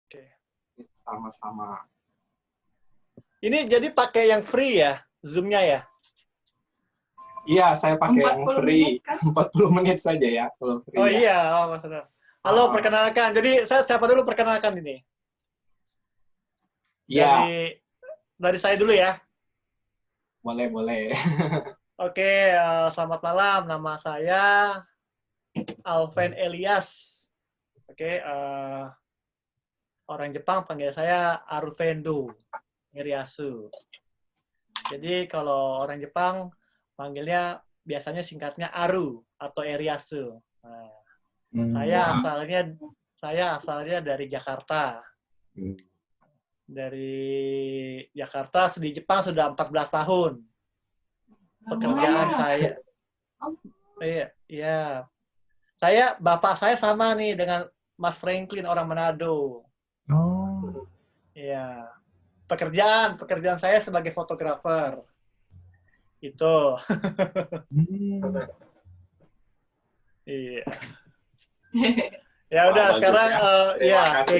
Oke. Sama-sama. Ini jadi pakai yang free ya, Zoom-nya ya? Iya, saya pakai yang 40 free. menit kan? 40 menit saja ya, kalau free Oh ya. iya, oh, maksudnya. Halo, perkenalkan. Jadi saya siapa dulu perkenalkan ini? Iya, Dari saya dulu ya. boleh. Oke, selamat malam. Nama saya Alven Elias. Oke, orang Jepang panggil saya Arufendo Iriyasu. Jadi kalau orang Jepang panggilnya biasanya singkatnya Aru atau Iriyasu. Nah, saya asalnya dari Jakarta. Dari Jakarta di Jepang sudah 14 tahun. Pekerjaan saya. Iya. Bapak saya sama nih dengan Mas Franklin orang Manado. Oh. Iya. Pekerjaan saya sebagai fotografer. Itu. Iya. Ya udah Bagus sekarang ya. Terima kasih.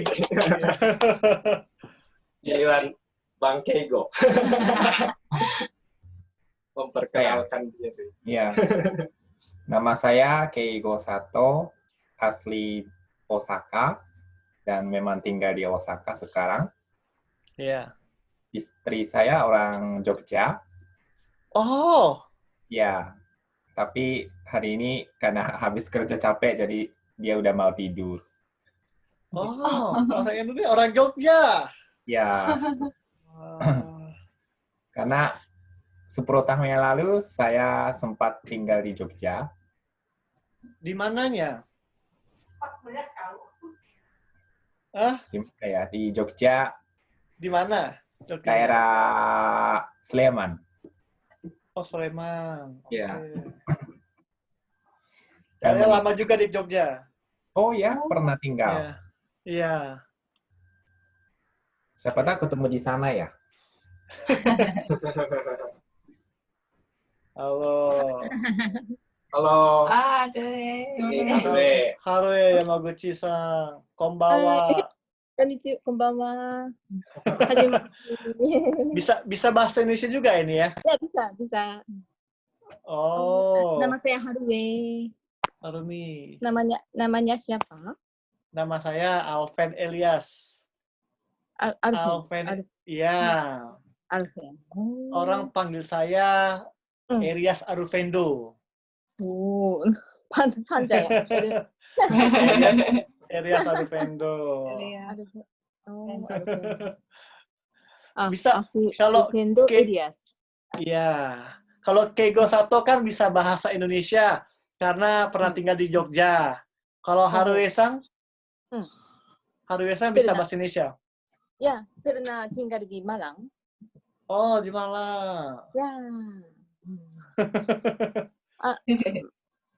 Giliran Bang Keigo. Memperkenalkan diri. Iya. Nama saya Keigo Sato, asli Osaka, dan memang tinggal di Osaka sekarang. Iya. Istri saya orang Jogja. Oh. Ya, tapi hari ini karena habis kerja capek, jadi dia udah mau tidur. Oh, orang Indonesia, orang Jogja. Ya. Karena 10 tahun yang lalu saya sempat tinggal di Jogja. Di mananya? Di Jogja. Di mana? Jogja. Daerah Sleman. Oh, Sleman. Oke. Ya. Saya lama juga di Jogja. Oh ya, pernah tinggal. Iya. Siapa tahu ketemu di sana ya. Halo. Halo ya Yamaguchi-san. Konbanwa. Konbanwa. Bisa bahasa Indonesia juga ini ya? Ya, bisa. Oh. Nama saya Harue. Harumi. Namanya siapa? Nama saya Alven Elias. Alven. Iya. Alven. Orang panggil saya Elias Arufendo. Panjang ya. Elias Arufendo. Bisa kalau Arufendo Elias. Iya. Kalau Keigo Sato kan bisa bahasa Indonesia karena pernah tinggal di Jogja. Kalau Harue-san? Harue-san bisa bahasa Indonesia? Ya, pernah tinggal di Malang. Oh, di Malang. Ya.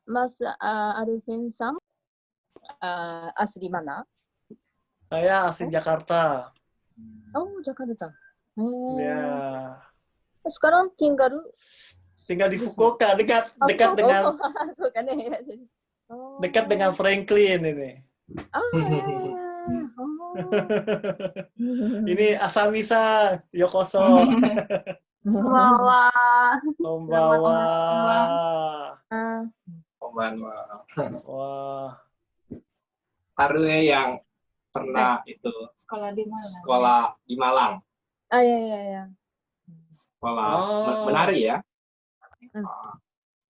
Mas Arifin-san, asli mana? Saya asli Jakarta. Oh, Jakarta. Ya. Sekarang tinggal di Fukuoka, dekat dengan dekat dengan Franklin ini. Ini Asami-san, yokoso. Konbanwa. Wah. Harue yang pernah itu Sekolah di Malang. sekolah di Malang. Iya. Sekolah menari ya?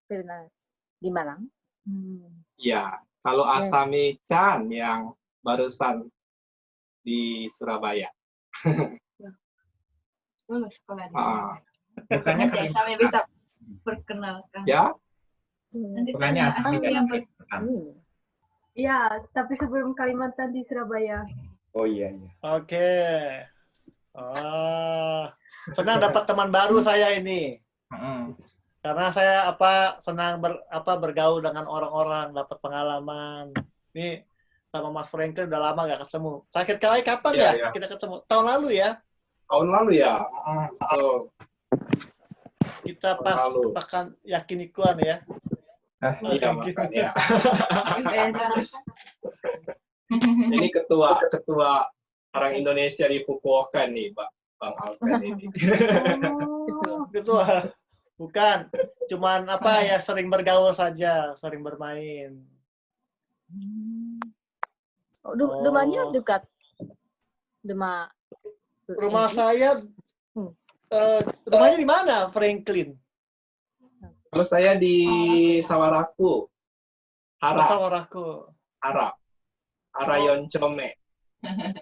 Pernah di Malang. Iya. Kalau Asami-chan yang barusan di Surabaya. Dulu sekolah di sana. Bukannya Nanti Asami bisa perkenalkan. Ya? Nanti Bukannya tanya Asami Asami yang Iya, tapi sebelum Kalimantan di Surabaya. Oh iya. Oke. Senang dapat teman baru saya ini. Karena saya senang bergaul dengan orang-orang, dapat pengalaman. Ini sama Mas Franklin udah lama nggak ketemu. Terakhir kali kapan ya kita ketemu? Tahun lalu ya? Tahun lalu ya. Kita pas pekan Yakinikuan ya. Iya makanya. Ini ketua orang Indonesia di Fukuoka nih, Bang Alfred ini. Oh, Gitu. Bukan. Cuman apa ya, sering bergaul saja, sering bermain. Oh, rumahnya Oh. dekat. Rumah saya, Hmm. rumahnya di mana, Franklin? Kalau saya di Sawaraku, Hara, Sawaraku. Hara Yoncome.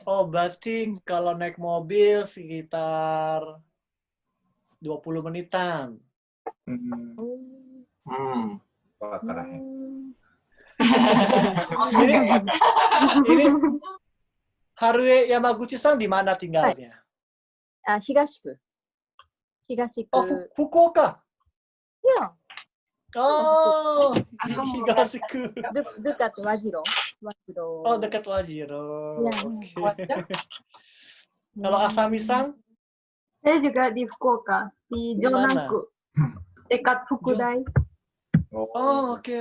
Oh, berarti kalau naik mobil sekitar 20 menitan. Wah, keren. Ini Harue Yamaguchi-san di mana tinggalnya? 東区。東区。 Oh, Fukuoka. Ya, Oh, Aku mau Higashiku. dekat Wajiro. Wajiro. Oh, dekat Wajiro. Ya. Oke. Kalau Asami-san? saya juga di Fukuoka, di Di mana? Jonanku, dekat Fukudai. Oh, oke.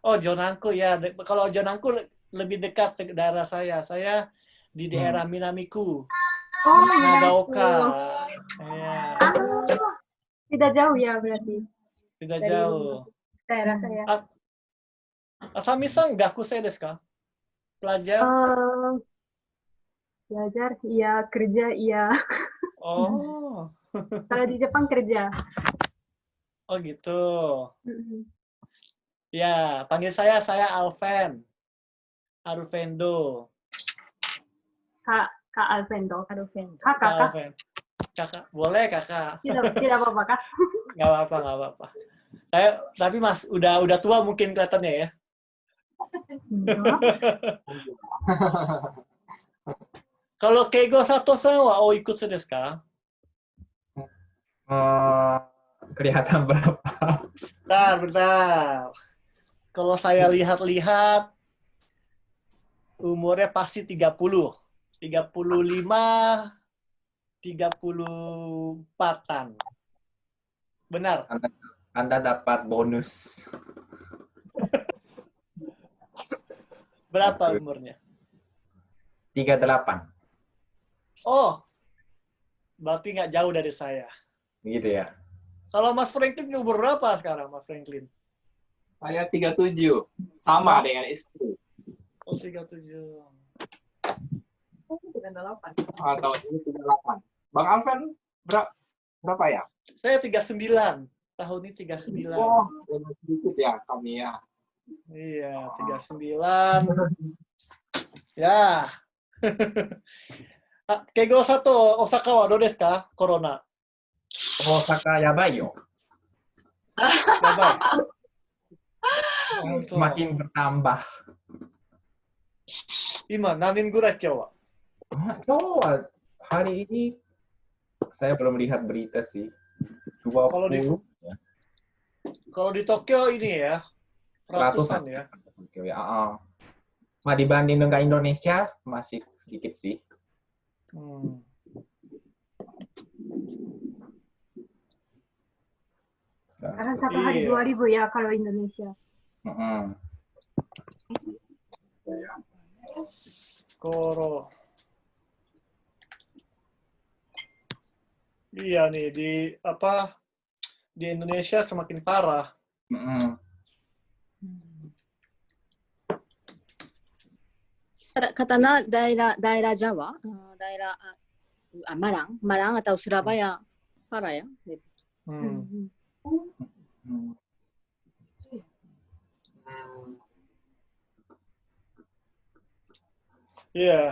Oh, Jonanku ya. Kalau Jonanku lebih dekat ke daerah saya. Saya di daerah Minamiku. Oh, Nagaoka. Minamiku. Ya, Tidak jauh ya berarti tidak dari jauh. daerah saya. Asami-san, gakusei desu ka? Pelajar? Belajar, iya. Kerja, iya. Oh. Kalau di Jepang kerja. Oh, gitu. Ya, panggil saya Alven. Arufendo. Kak Alvendo. Alvin. Kakak, Kak Kak. Alven. Kakak, boleh kakak. Tidak apa-apa, Kak. Nggak apa-apa. Saya, tapi mas, udah tua mungkin kelihatannya ya. Kalau Keigo Sato-san wa o ikutsu desu ka? Kelihatan berapa? Bentar. Kalau saya lihat-lihat, umurnya pasti 30. 35, 34-an. Benar? Anda dapat bonus. Berapa umurnya? 38. Oh, berarti nggak jauh dari saya. Begitu ya. Kalau Mas Franklin umur berapa sekarang, Mas Franklin? Saya 37, sama dengan istri. Oh, 37. Atau ini 38. Bang Alven berapa ya? Saya 39. Tahun ini 39. Oh, lebih sedikit ya kami ya. Iya, 39. Ya. Keigo Sato, Osaka wa do desu ka? Corona. Osaka yabai yo. Yabai. Semakin bertambah. Ima, nanin gurai kyou wa? Hari ini saya belum lihat berita sih. 20. Kalau di Tokyo ini ya, ratusan ya. Oke, Nah, dibanding dengan Indonesia masih sedikit sih. Karena satu hari 2.000 ya kalau Indonesia. Koro. Iya nih di Indonesia semakin parah. Katana daerah Jawa, Malang atau Surabaya parah ya. Iya.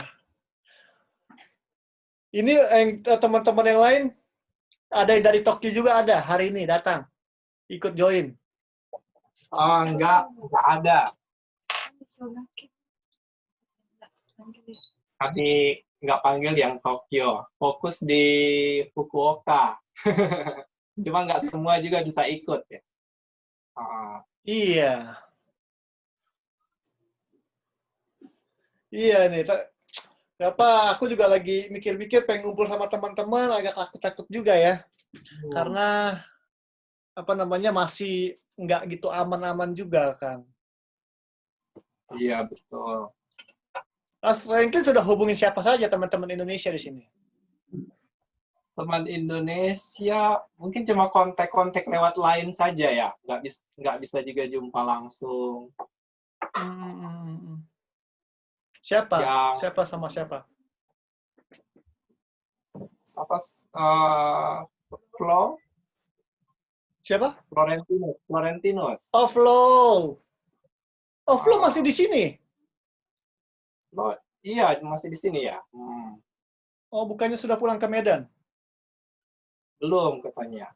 Ini teman-teman yang lain ada yang dari Tokyo juga ada hari ini datang ikut join. Enggak ada. Kami nggak panggil yang Tokyo, fokus di Fukuoka. Cuma nggak semua juga bisa ikut ya. Iya. Iya nih. Aku juga lagi mikir-mikir pengen ngumpul sama teman-teman, agak takut-takut juga ya. Karena masih nggak gitu aman-aman juga kan. Iya, betul. Mas Franklin sudah hubungin siapa saja teman-teman Indonesia di sini? Teman Indonesia mungkin cuma kontak-kontak lewat line saja ya, nggak bisa juga jumpa langsung. Siapa? Yang Siapa sama siapa? apa? Flo, Siapa? Florentinos. Oh, Flo. Oh, Flo Ah. masih di sini? Flo, iya masih di sini ya. Oh, bukannya sudah pulang ke Medan? Belum katanya.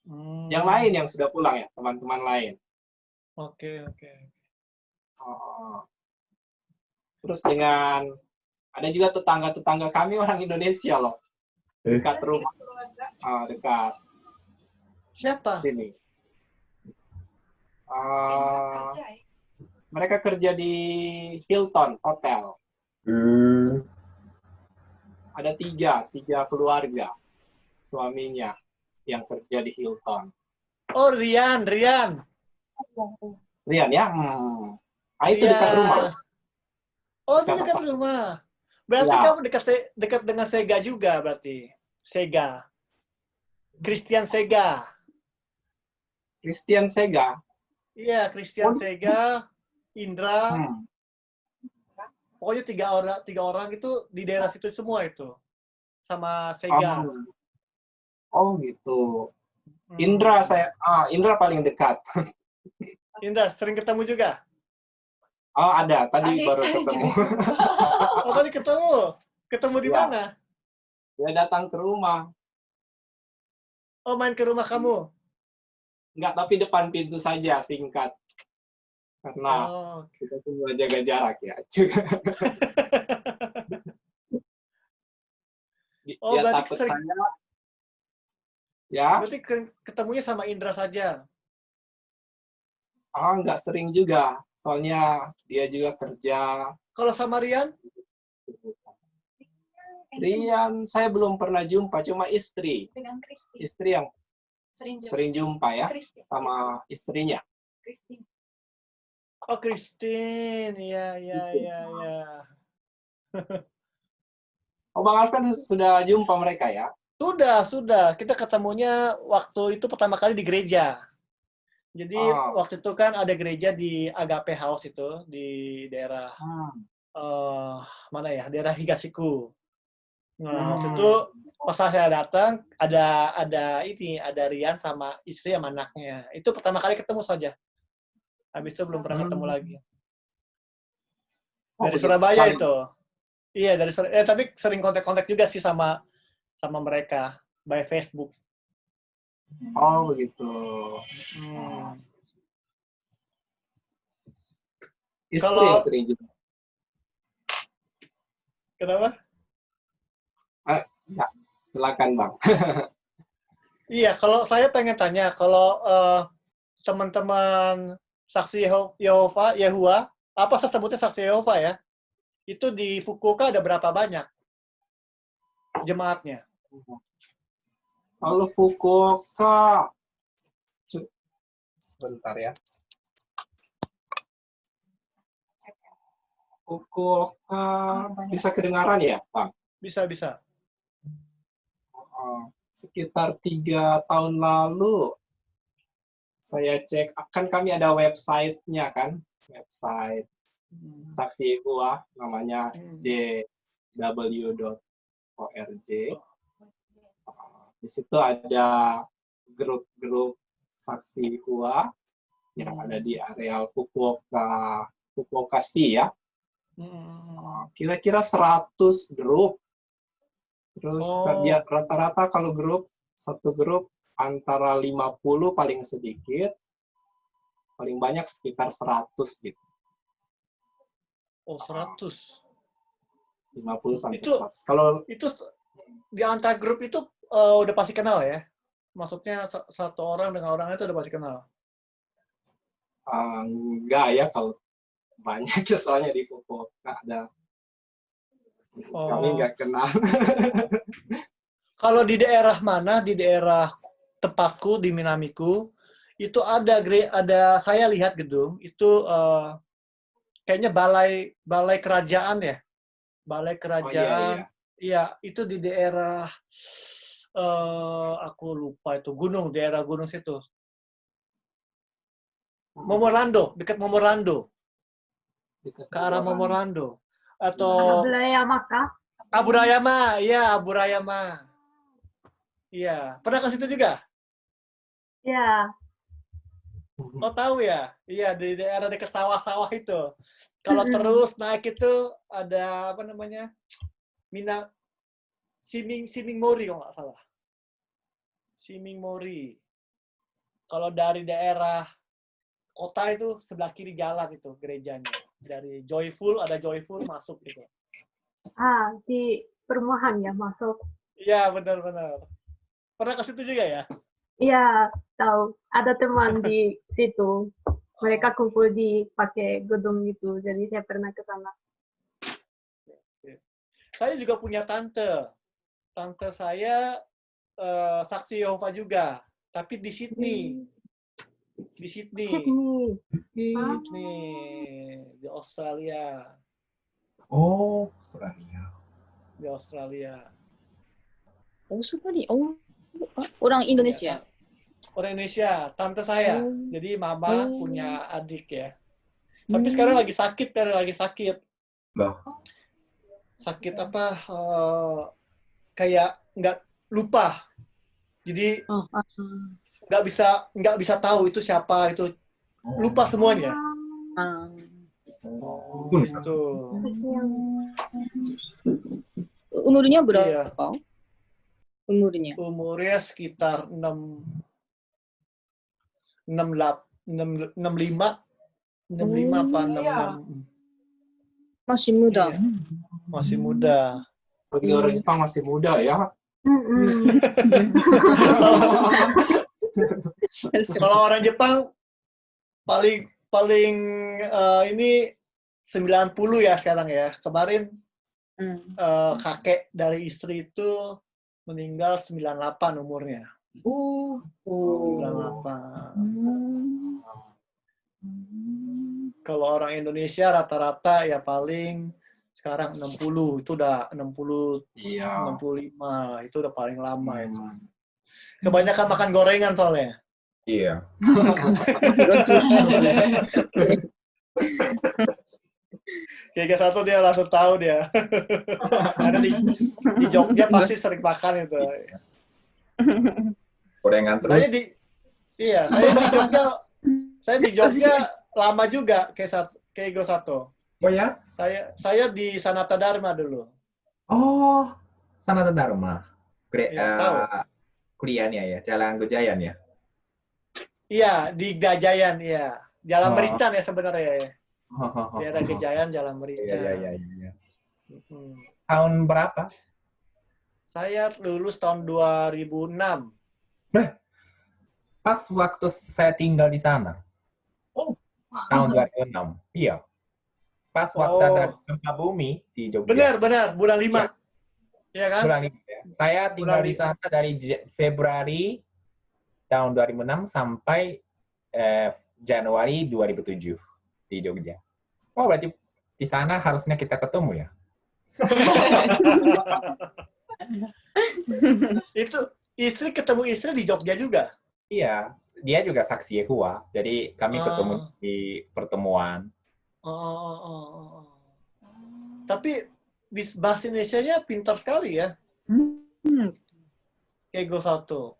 Hmm. Yang lain yang sudah pulang ya, teman-teman lain. Oke. Oh. Terus dengan ada juga tetangga-tetangga kami orang Indonesia loh. Dekat rumah. Dekat Siapa? sini. Mereka kerja di Hilton Hotel. Ada tiga keluarga suaminya yang kerja di Hilton. Oh, Rian. Rian ya? Itu Iya. dekat rumah. Oh, itu dekat rumah. Berarti Ya. kamu dekat dengan Sega juga berarti. Sega. Christian Sega. Christian Sega. Iya, Christian Sega, Indra. Pokoknya tiga orang itu di daerah situ semua itu. Sama Sega. Oh gitu. Indra Indra paling dekat. Indra, sering ketemu juga? Oh ada, tadi baru ketemu. Oh, tadi ketemu. Ketemu di Ya. mana? Dia datang ke rumah. Oh, main ke rumah kamu? Enggak, tapi depan pintu saja, singkat. Karena kita semua jaga jarak ya. Dia berarti takut sering, saya. Ya, berarti ketemunya sama Indra saja? enggak sering juga. Soalnya dia juga kerja. Kalau sama Rian? Rian, saya belum pernah jumpa, cuma istri. Dengan Kristi. Istri yang sering jumpa ya, sama istrinya. Kristi. Oh, Christine. Iya. Oh, Bang Alvin sudah jumpa mereka ya? Sudah. Kita ketemunya waktu itu pertama kali di gereja. Jadi waktu itu kan ada gereja di Agape House itu di daerah mana ya? Daerah Higasiku. Nah, waktu itu pas saya datang ada Rian sama istri sama anaknya. Itu pertama kali ketemu saja. Habis itu belum pernah ketemu lagi. Dari Surabaya itu. Iya, dari Surabaya. Tapi sering kontak-kontak juga sih sama mereka by Facebook. Oh, begitu. Istri yang sering juga. Kenapa? Ya, silakan Bang. Iya, kalau saya pengen tanya, kalau teman-teman saksi Yehova, apa saya sebutnya saksi Yehova ya? Itu di Fukuoka ada berapa banyak jemaatnya? Kalau Fukuoka, sebentar ya. Fukuoka bisa kedengaran ya, Bang? Bisa. Sekitar 3 tahun lalu, saya cek, kan kami ada website-nya kan, website Saksi Yehova, namanya jw.org. Di situ ada grup-grup Saksi Yehova yang ada di areal Fukuoka City ya. Kira-kira 100 grup. Terus rata-rata kalau satu grup antara 50 paling sedikit, paling banyak sekitar 100 gitu. Oh, 100. 50 sampai 100. Kalau itu di antar grup itu udah pasti kenal ya? Maksudnya satu orang dengan orang itu udah pasti kenal? Enggak ya, kalau banyak ya soalnya di Fukuoka ada. Kami nggak kenal. Kalau di daerah mana, di daerah tempatku, di Minamiku, itu ada saya lihat gedung, itu kayaknya balai kerajaan ya. Balai Oh iya, kerajaan. iya. Iya, itu di daerah aku lupa itu daerah gunung situ. Momorando, dekat Momorando, Dekat ke arah Momorando. Momorando. Atau Belayama kah? Aburayama, iya Aburayama. Iya, pernah ke situ juga? Ya. Oh tahu ya? Iya, di daerah dekat sawah-sawah itu. Kalau terus naik itu ada apa namanya? Siming Mori kalau nggak salah. Siming Mori. Kalau dari daerah kota itu sebelah kiri jalan itu gerejanya. Dari ada Joyful masuk gitu. Di perumahan ya masuk. Iya, benar-benar. Pernah ke situ juga ya? Iya, tahu. Ada teman di situ. Mereka kumpul di pakai gedung itu. Jadi saya pernah ke sana. Saya juga punya tante. Tante saya saksi Yehova juga, tapi di Sydney. Di Sydney. Sydney. Di Australia. Oh, Australia. Di Australia. Australia. Oh, orang Indonesia. Orang Indonesia, tante saya. Oh. Jadi mama Oh. punya adik ya. Tapi sekarang lagi sakit. Loh. Sakit apa? Kayak nggak lupa. Jadi nggak bisa tahu itu siapa, itu lupa semuanya. Itu. Umurnya Iya. berapa? Umurnya. Umurnya sekitar 65 apa 66. Masih muda. Iya. Masih muda. Bagi orang Jepang masih muda ya. Kalau orang Jepang paling ini 90 ya sekarang ya. Kemarin kakek dari istri itu meninggal 98 umurnya. 98. Kalau orang Indonesia rata-rata ya paling sekarang 60, itu udah 60, Iya. 65, itu udah paling lama itu. Kebanyakan makan gorengan soalnya. Iya. Kayak satu dia langsung tahu dia. Karena di Jogja pasti sering makan itu. Gorengan terus. Saya di Jogja lama juga kayak Ego Sato. Oh ya? Saya di Sanata Dharma dulu. Oh, Sanata Dharma. Tahu. Kuliahnya ya, Jalan Gejayan ya? Iya, di Gajayan ya. Jalan Merican ya sebenarnya ya. Daerah Gejayan, Jalan Merican. Iya. Tahun berapa? Saya lulus tahun 2006. Pas waktu saya tinggal di sana. Tahun 2006. Iya. Pas waktu ada gempa bumi di Jogja. Benar, bulan 5. Iya kan? Bulan 5 ya. Saya tinggal di sana dari Februari tahun 2006 sampai Januari 2007 di Jogja. Oh, berarti di sana harusnya kita ketemu ya? Itu ketemu istri di Jogja juga? Iya, dia juga saksi Yehova. Jadi kami ketemu di pertemuan. Tapi bahasa Indonesianya pintar sekali ya. Ego Sato.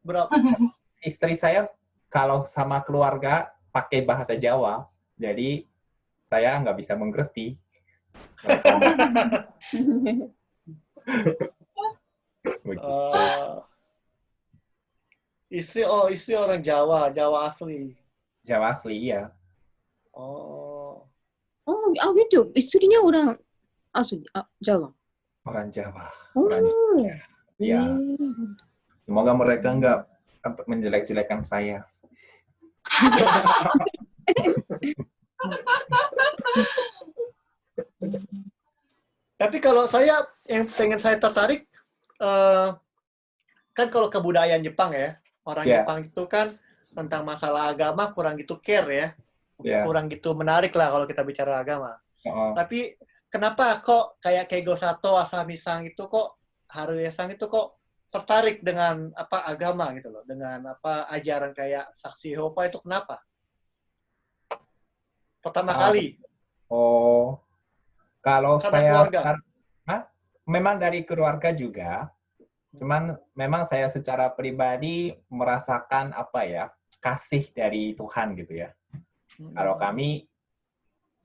Berapa? Istri saya kalau sama keluarga pakai bahasa Jawa, jadi saya nggak bisa mengerti. Istri orang Jawa asli. Jawa asli, iya. Oh. Gitu. Istrinya orang asli Jawa. Orang Jawa. Oh. Orang Jawa. Ya. Semoga mereka nggak menjelek-jelekan saya. Tapi kalau saya yang pengen saya tertarik, kan kalau kebudayaan Jepang ya, orang Jepang itu kan tentang masalah agama kurang gitu care ya. Ya. kurang gitu menarik lah kalau kita bicara agama. Oh. Tapi kenapa kok kayak Keigo Sato, Asami-san itu kok, Haruya-san itu kok tertarik dengan apa agama gitu loh, dengan apa ajaran kayak saksi Yehova itu kenapa? Pertama kali. Oh, kalau Karena saya keluarga. memang dari keluarga juga, cuman memang saya secara pribadi merasakan apa ya, kasih dari Tuhan gitu ya. Kalau kami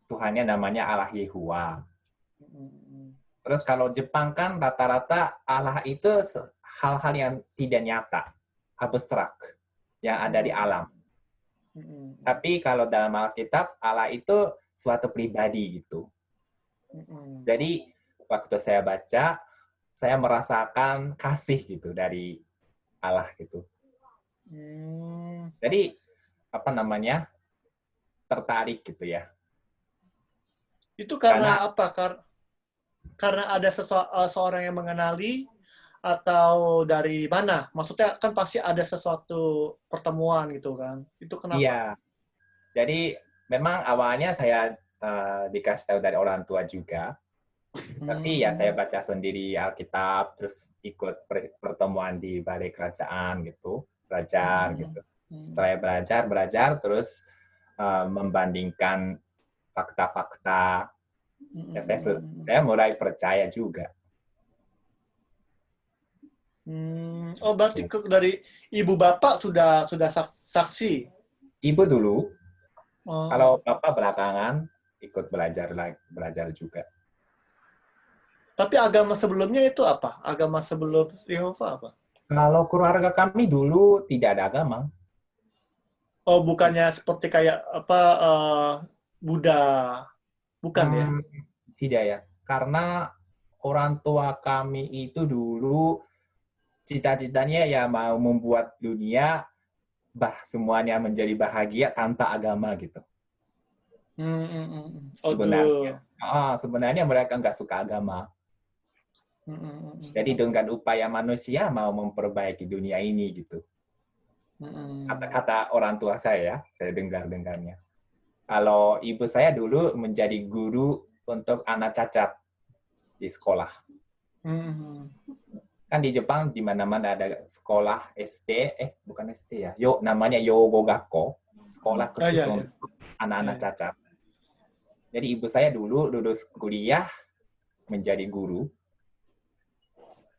Tuhannya namanya Allah Yehuwa. Terus kalau Jepang kan rata-rata Allah itu hal-hal yang tidak nyata, abstrak, yang ada di alam. Tapi kalau dalam Alkitab, Allah itu suatu pribadi gitu. Jadi waktu saya baca, saya merasakan kasih gitu dari Allah gitu. Jadi apa namanya, tertarik gitu ya. Itu karena apa? Karena ada seorang yang mengenali atau dari mana? Maksudnya kan pasti ada sesuatu pertemuan gitu kan. Itu kenapa? Iya. Jadi memang awalnya saya dikasih tahu dari orang tua juga. Tapi ya saya baca sendiri Alkitab, terus ikut pertemuan di balai kerajaan gitu, belajar gitu. Setelah belajar, terus membandingkan fakta-fakta. Ya, saya mulai percaya juga. Oh, berarti dari ibu bapak sudah saksi. Ibu dulu, Oh. kalau bapak belakangan ikut belajar juga. Tapi agama sebelumnya itu apa? Agama sebelum Yehova apa? Kalau keluarga kami dulu tidak ada agama. Oh, bukannya seperti kayak apa Buddha. Bukan ya? Tidak ya. Karena orang tua kami itu dulu cita-citanya ya mau membuat dunia semuanya menjadi bahagia tanpa agama gitu. Sebenarnya mereka nggak suka agama. Jadi dengan upaya manusia mau memperbaiki dunia ini gitu. Kata-kata orang tua saya dengarnya. Kalau ibu saya dulu menjadi guru untuk anak cacat di sekolah. Kan di Jepang di mana-mana ada sekolah SD, bukan SD ya, namanya Yogo Gakko, sekolah khusus untuk anak-anak cacat. Jadi ibu saya dulu lulus kuliah menjadi guru.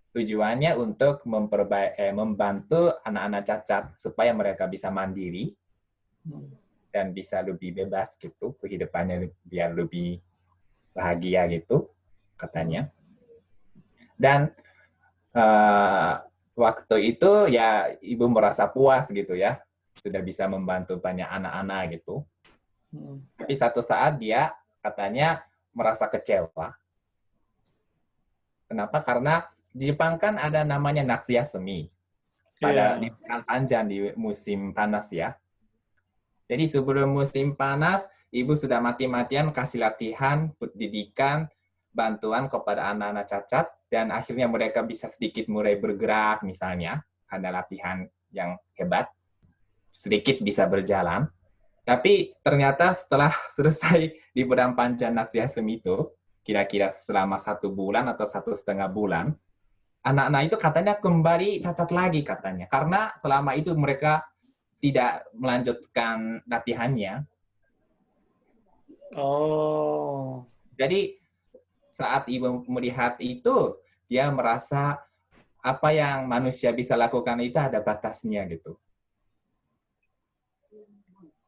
Tujuannya untuk membantu anak-anak cacat supaya mereka bisa mandiri dan bisa lebih bebas gitu, kehidupannya biar lebih bahagia gitu katanya. Dan waktu itu ya ibu merasa puas gitu ya, sudah bisa membantu banyak anak-anak gitu. Tapi satu saat dia katanya merasa kecewa. Kenapa? Karena di Jepang kan ada namanya Natsuyasumi pada liburan panjang di musim panas ya. Jadi sebelum musim panas, ibu sudah mati-matian kasih latihan, pendidikan, bantuan kepada anak-anak cacat, dan akhirnya mereka bisa sedikit mulai bergerak misalnya, ada latihan yang hebat, sedikit bisa berjalan. Tapi ternyata setelah selesai liburan panjang Natsuyasumi itu, kira-kira selama 1 bulan atau 1,5 bulan, anak-anak itu katanya kembali cacat lagi katanya. Karena selama itu mereka tidak melanjutkan latihannya. Oh. Jadi saat ibu melihat itu, dia merasa apa yang manusia bisa lakukan itu ada batasnya gitu.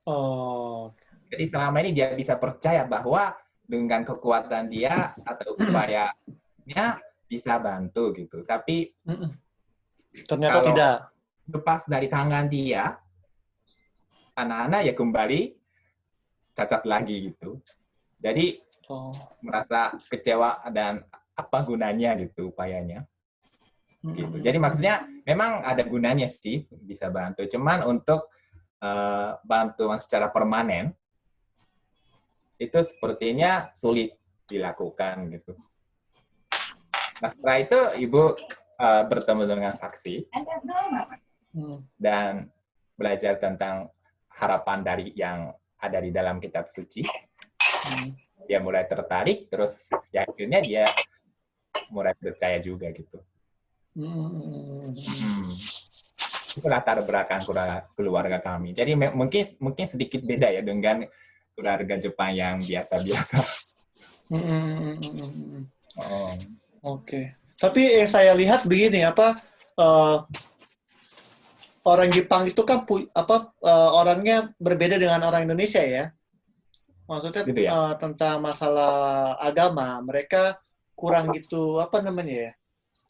Oh. Jadi selama ini dia bisa percaya bahwa dengan kekuatan dia atau upayanya bisa bantu gitu. Tapi ternyata kalau tidak. Lepas dari tangan dia, anak-anak ya kembali cacat lagi gitu. Jadi merasa kecewa dan apa gunanya gitu upayanya. Gitu. Jadi maksudnya memang ada gunanya sih bisa bantu. Cuman untuk bantuan secara permanen itu sepertinya sulit dilakukan gitu. Nah setelah itu ibu bertemu dengan saksi dan belajar tentang harapan dari yang ada di dalam kitab suci. Dia mulai tertarik, terus ya akhirnya dia mulai percaya juga gitu. Itu latar belakang keluarga kami. Jadi mungkin sedikit beda ya dengan keluarga Jepang yang biasa-biasa. Oke. Tapi saya lihat begini orang Jepang itu kan orangnya berbeda dengan orang Indonesia ya. Maksudnya Gitu ya? Tentang masalah agama, mereka kurang gitu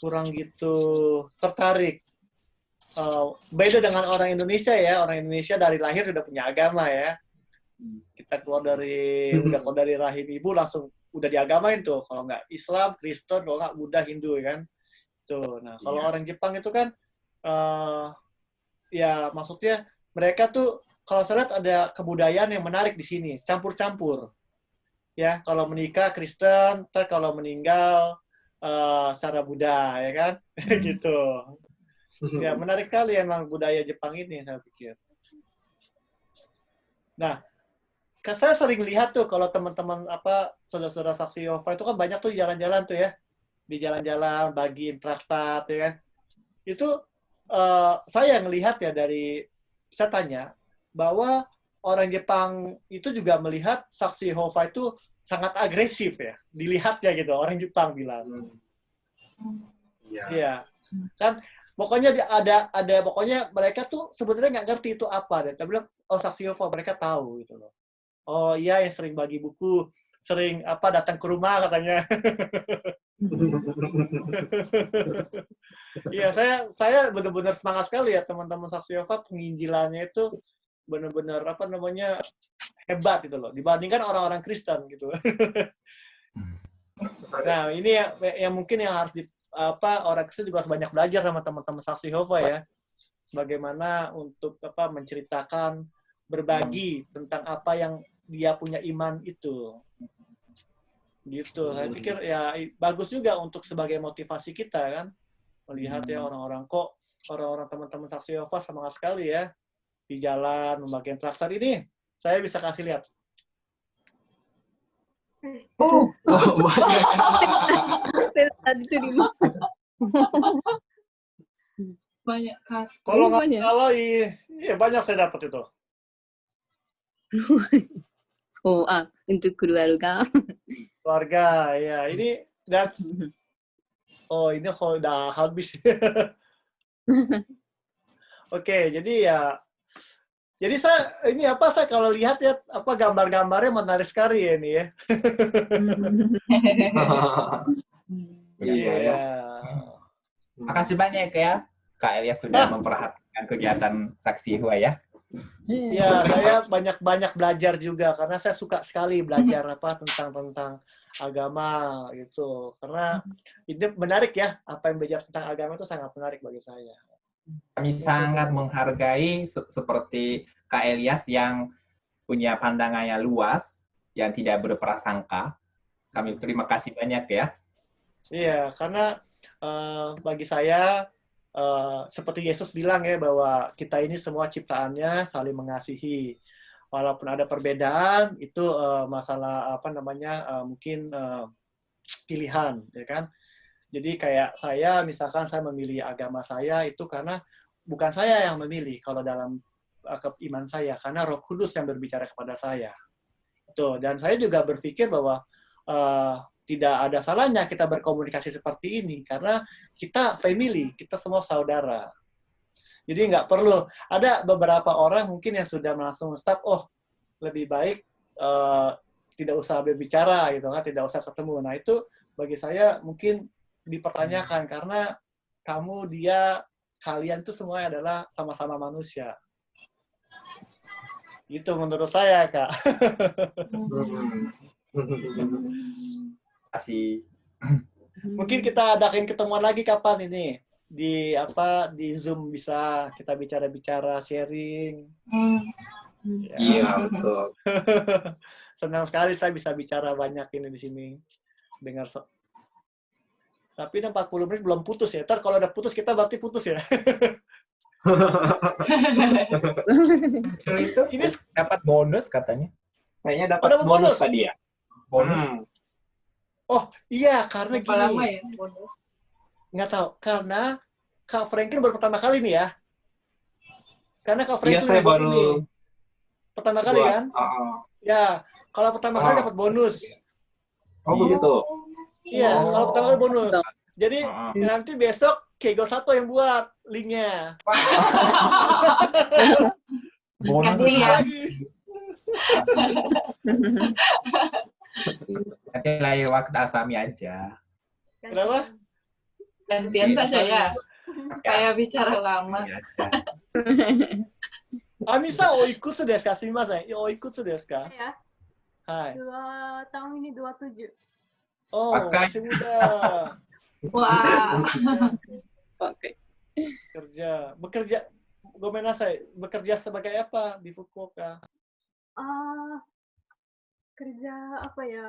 kurang gitu tertarik. Beda dengan orang Indonesia ya. Orang Indonesia dari lahir sudah punya agama ya. Kita udah keluar dari rahim ibu langsung udah diagamain tuh. Kalau nggak Islam, Kristen, kalau nggak Buddha, Hindu kan. Tuh. Nah, kalau orang Jepang itu kan ya maksudnya mereka tuh kalau saya lihat ada kebudayaan yang menarik di sini, campur-campur. Ya, kalau menikah Kristen, kalau meninggal secara Buddha, ya kan? Gitu. Ya, menarik sekali emang budaya Jepang ini, saya pikir. Nah, saya sering lihat tuh kalau teman-teman saudara-saudara saksi Yehova itu kan banyak tuh jalan-jalan tuh ya. Di jalan-jalan bagiin traktat ya kan. Itu saya ngelihat ya saya tanya bahwa orang Jepang itu juga melihat saksi Yehova itu sangat agresif ya, dilihatnya gitu, orang Jepang bilang. Iya. Kan pokoknya pokoknya mereka tuh sebenarnya nggak ngerti itu apa deh. Tapi bilang saksi Yehova mereka tahu gitu loh. Oh iya yang sering bagi buku, sering datang ke rumah katanya. Iya, saya benar-benar semangat sekali ya teman-teman saksi Yehova, penginjilannya itu benar-benar hebat gitu loh dibandingkan orang-orang Kristen gitu. Nah, ini yang mungkin yang harus orang Kristen juga harus banyak belajar sama teman-teman saksi Yehova ya. Bagaimana untuk menceritakan, berbagi tentang apa yang dia punya iman itu. Gitu. Saya pikir ya bagus juga untuk sebagai motivasi kita kan. Melihat ya orang-orang teman-teman saksi Yehova semangat sekali ya di jalan membagikan traktat ini. Saya bisa kasih lihat. Tadi tuh di Banyak kas. Kalau banyak. iya banyak saya dapat itu. Untuk keluarga. Keluarga, ya ini ini kalau udah habis. Oke, jadi saya kalau lihat ya gambar-gambarnya menarik sekali ya ini ya. Iya ya. Makasih banyak ya Kak Elias sudah memperhatikan kegiatan Saksi Yehova ya. Iya, saya banyak belajar juga karena saya suka sekali belajar tentang agama gitu. Karena ini menarik ya, apa yang belajar tentang agama itu sangat menarik bagi saya. Kami sangat menghargai seperti Kak Elias yang punya pandangannya luas, yang tidak berprasangka. Kami terima kasih banyak ya. Iya, karena bagi saya seperti Yesus bilang ya bahwa kita ini semua ciptaannya saling mengasihi. Walaupun ada perbedaan itu masalah mungkin pilihan ya kan. Jadi kayak saya misalkan saya memilih agama saya itu karena bukan saya yang memilih kalau dalam iman saya karena Roh Kudus yang berbicara kepada saya. Tuh, dan saya juga berpikir bahwa tidak ada salahnya kita berkomunikasi seperti ini karena kita family, kita semua saudara. Jadi nggak perlu ada beberapa orang mungkin yang sudah langsung stop, lebih baik tidak usah berbicara gitu kan, tidak usah ketemu. Nah itu bagi saya mungkin dipertanyakan karena kalian itu semua adalah sama-sama manusia. Itu menurut saya Kak. Kasih. Mungkin kita adakan ketemuan lagi kapan ini di Zoom bisa kita bicara-bicara sharing. Iya betul. Senang sekali saya bisa bicara banyak ini di sini dengar. Tapi 40 menit belum putus ya. Ntar kalau udah putus kita berarti putus ya. Muncul itu Ini dapat bonus katanya. Kayaknya dapat dapat bonus bonus. tadi ya. Bonus. Oh iya, karena Berapa lama gini. ya bonus? Nggak tahu, karena Kak Franklin baru pertama kali nih ya. Karena Kak Iya, Franklin saya yang buat baru ini. Pertama kali buat. kan? Ya, kalau pertama kali dapat bonus. Oh, begitu. Iya, Oh. kalau pertama kali bonus. Jadi Ah. nanti besok Kego 1 yang buat linknya. Bonus Kasih ya. Lagi. nanti lain waktu Asami aja. Kenapa? Gantian saja ya. Kayak bicara lama. Aja. Amisa oikutsu desu ka? Sumimasen. Oikutsu desu ka? Ya, Hai. tahun ini 27. Oh, Pakai. masih muda. Wah. Oke. Bekerja, gomenasai, bekerja sebagai apa di Fukuoka? Kerja apa ya?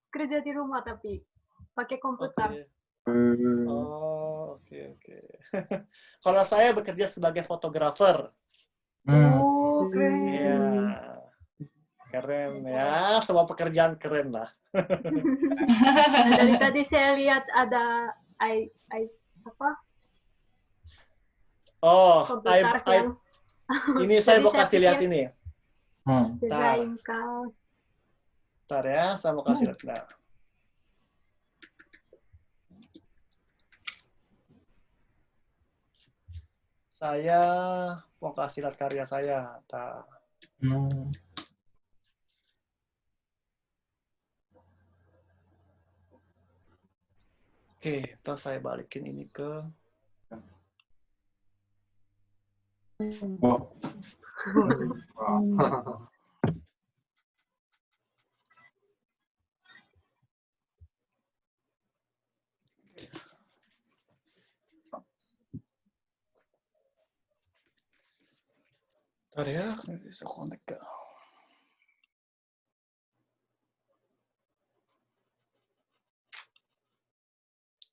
Kerja di rumah tapi pakai komputer. Oh, oke. Kalau saya bekerja sebagai fotografer. Oh, keren. Iya. Keren ya, semua pekerjaan keren lah. Dari tadi saya lihat ada apa? Oh, Komputer yang ini saya Jadi mau saya kasih lihat pikir- ini. desain kaos. Bentar ya, saya mau kasih lihat. Nah. Saya mau kasih lihat karya saya. Nah. Oke, terus saya balikin ini ke Wow. Bentar ya, bisa connect ke.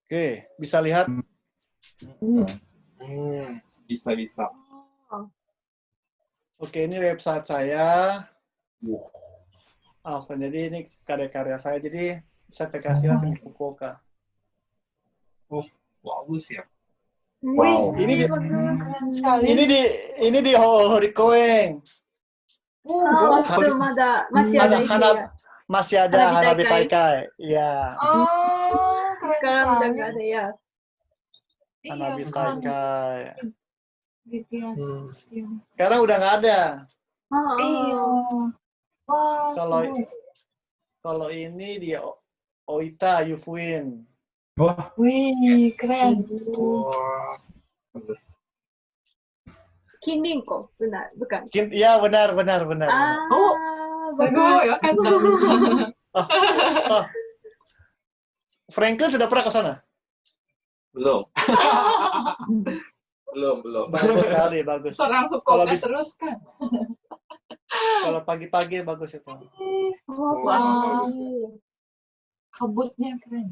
Oke, bisa lihat. Bisa. Oke, ini website saya. Wow. Jadi ini karya-karya saya. Jadi saya kasih lihat di Fukuoka. Bagus ya. Wow. Ini di Keren sekali. ini di Horikoen. Waktu masih ada ini ya. Masih ada Hanabi Taikai. Iya, Oh, keren Sekarang udah sekali. nggak ada ya. Hanabi sekarang Taikai. gitu ya. Iya. Sekarang udah nggak ada. Iya. Wah, Kalau seru. kalau ini dia Oita Yufuin. Wah. Wih, keren. Wah, bagus. Kining kok, benar, bukan? Iya, benar. Oh, bagus. ya kan. Franklin sudah pernah ke sana? Belum. belum. Bagus sekali, bagus. Orang Kalau Fukuoka bisa- terus kan. Kalau pagi-pagi bagus itu. Oh, Wah. bagus. Kabutnya keren.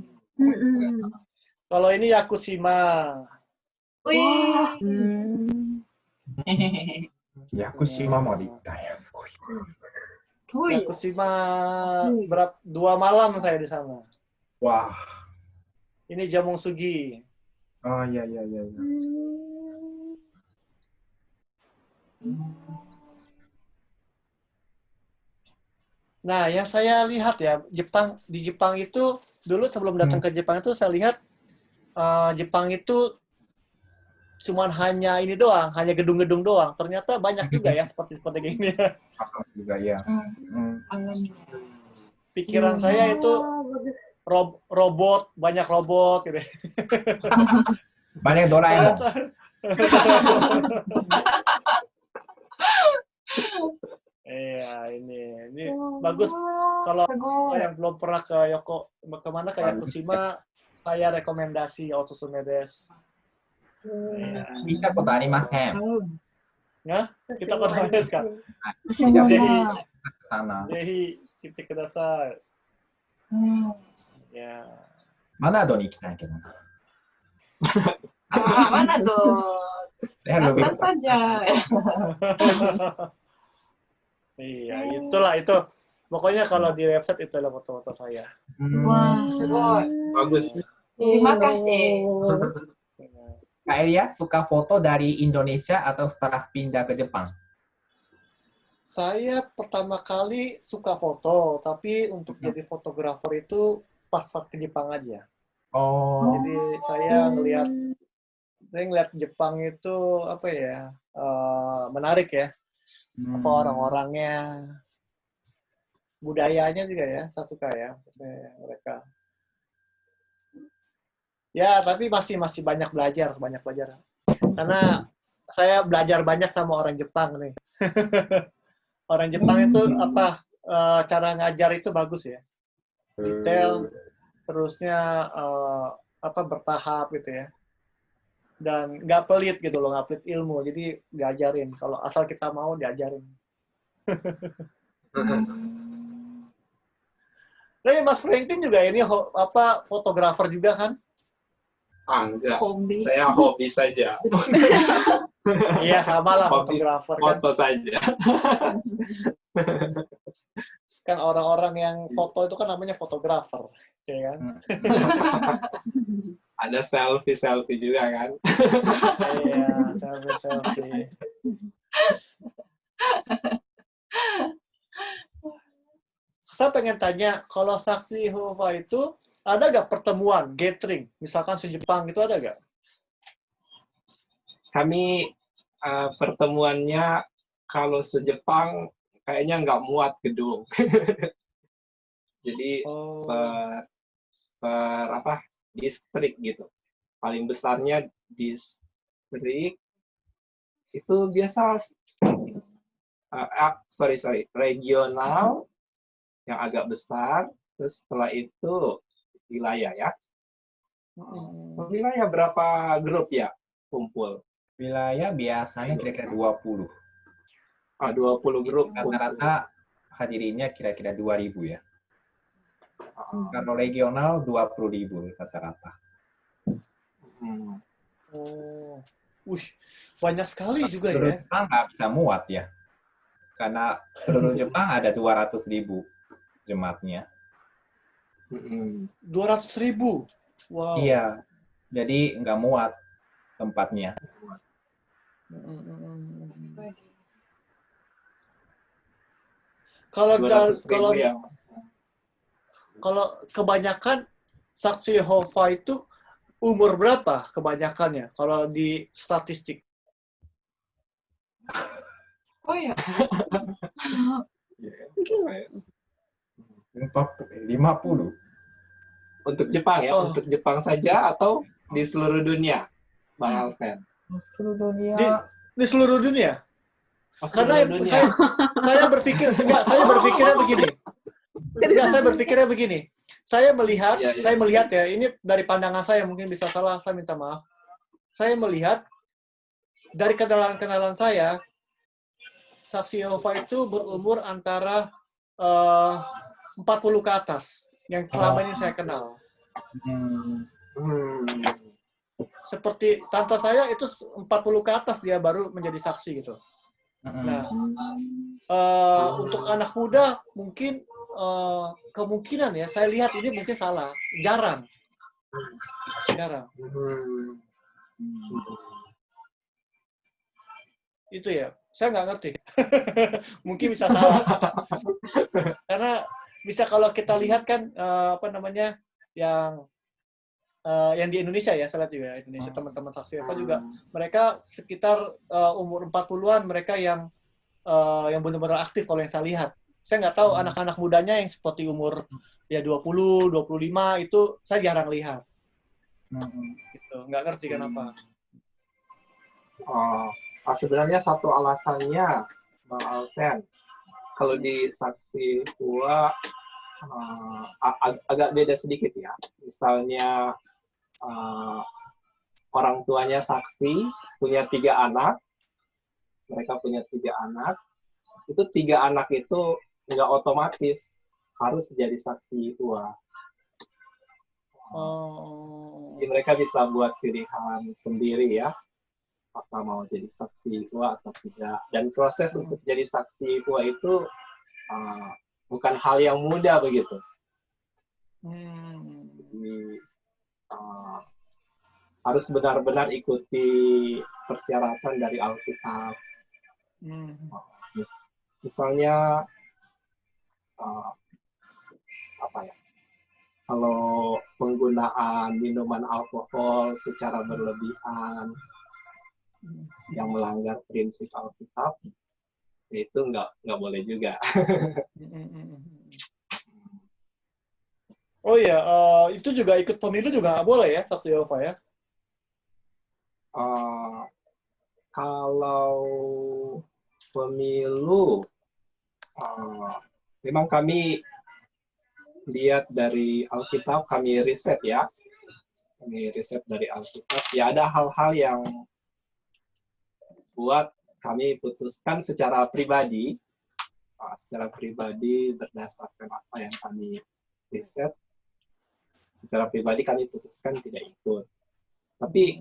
Kalau ini Yakushima. Wih. Yakushima mau ditanya, sugoi. Wih. Yakushima 2 malam saya di sana. Wah. Ini Jamong Sugi. Oh iya. Nah, yang saya lihat ya, di Jepang itu dulu sebelum datang ke Jepang itu saya lihat Jepang itu cuman hanya ini doang, hanya gedung-gedung doang. Ternyata banyak juga ya seperti gini. Juga ya. Alam. Pikiran saya itu robot, banyak robot gitu. Banyak Doraemon. Iya, ini bagus. Kalau yang belum pernah ke Yakushima, saya rekomendasi Osusume desu. Kita kota arimasen. Ya, kita kota desu kan. Masih Tidak banyak. ke sana. Zehi, kita kudasai. Hmm. Ya. マナドに行きたいけどな。Mana tuh? Saya lebih Atas saja. Iya, itulah itu. Pokoknya kalau di website itu adalah foto-foto saya. Wah, seru. Bagus. Terima kasih. Kak Elias suka foto dari Indonesia atau setelah pindah ke Jepang? Saya pertama kali suka foto, tapi untuk jadi fotografer itu pas ke Jepang aja. Oh, Jadi saya ngelihat Jepang itu apa ya, menarik ya. Apa orang-orangnya, budayanya juga ya, saya suka ya mereka. Ya, tapi masih banyak belajar. Karena saya belajar banyak sama orang Jepang nih. Orang Jepang itu apa cara ngajar itu bagus ya, detail, terusnya apa bertahap gitu ya, dan nggak pelit gitu loh, nggak pelit ilmu, jadi diajarin kalau asal kita mau diajarin. Nah, Mas Franklin juga ini apa fotografer juga kan? Enggak. Hobi. Saya hobi saja. Iya, sama lah Hobi fotografer kan. foto saja. Kan orang-orang yang foto itu kan namanya fotografer, ya kan? Ada selfie juga kan. Iya, selfie. Saya pengen tanya, kalau saksi Yehova itu ada nggak pertemuan, gathering, misalkan se-Jepang itu ada nggak? Kami pertemuannya kalau se-Jepang kayaknya nggak muat gedung. Jadi per apa distrik gitu. Paling besarnya distrik itu biasa regional yang agak besar. Terus setelah itu wilayah ya. Wilayah berapa grup ya kumpul? wilayah biasanya kira-kira 20. 20 grup. Rata-rata hadirinnya kira-kira 2.000 ya. Kalau regional 20.000 rata-rata. Oh, banyak sekali juga Seluruh ya. Jepang nggak bisa muat ya. Karena seluruh Jepang ada 200.000 jemaatnya. 200.000. Wow. Iya, jadi nggak muat tempatnya. Kalau kebanyakan saksi Yehova itu umur berapa kebanyakannya kalau di statistik? Oh ya. 50. Untuk Jepang ya, untuk Jepang saja atau di seluruh dunia, Bang Alven? Seluruh dunia. Di seluruh dunia. Karena saya berpikirnya begini. Saya melihat ya, ini dari pandangan saya, mungkin bisa salah, saya minta maaf. Saya melihat dari kenalan saya, saksi Yehova itu berumur antara 40 ke atas yang selama ini saya kenal. Seperti tante saya itu 40 ke atas dia baru menjadi saksi gitu. Nah, untuk anak muda mungkin kemungkinan ya, saya lihat ini mungkin salah, jarang. Itu ya, saya nggak ngerti. Mungkin bisa salah. Karena bisa kalau kita lihat kan apa namanya yang di Indonesia ya, saya lihat juga Indonesia teman-teman saksi apa juga mereka sekitar umur 40-an mereka yang benar-benar aktif kalau yang saya lihat. Saya nggak tahu anak-anak mudanya yang seperti umur ya 20, 25 itu saya jarang lihat. Gitu. Nggak ngerti kenapa. Sebenarnya satu alasannya, Bang Alven, kalau di saksi tua agak beda sedikit ya. Misalnya orang tuanya saksi, punya 3 anak, mereka punya 3 anak, itu 3 anak itu nggak otomatis harus jadi saksi tua. Oh. Jadi mereka bisa buat pilihan sendiri ya, apa mau jadi saksi IPUA atau tidak. Dan proses untuk jadi saksi IPUA itu bukan hal yang mudah begitu. Jadi, harus benar-benar ikuti persyaratan dari Alkitab. Misalnya apa ya? Kalau penggunaan minuman alkohol secara berlebihan yang melanggar prinsip Alkitab, itu nggak boleh juga. Oh iya, itu juga ikut pemilu juga nggak boleh ya, saksi Yehova ya? Kalau pemilu, memang kami lihat dari Alkitab, kami riset ya. Kami riset dari Alkitab. Ya ada hal-hal yang buat kami putuskan secara pribadi. Secara pribadi berdasarkan apa yang kami riset. Secara pribadi kami putuskan tidak ikut. Tapi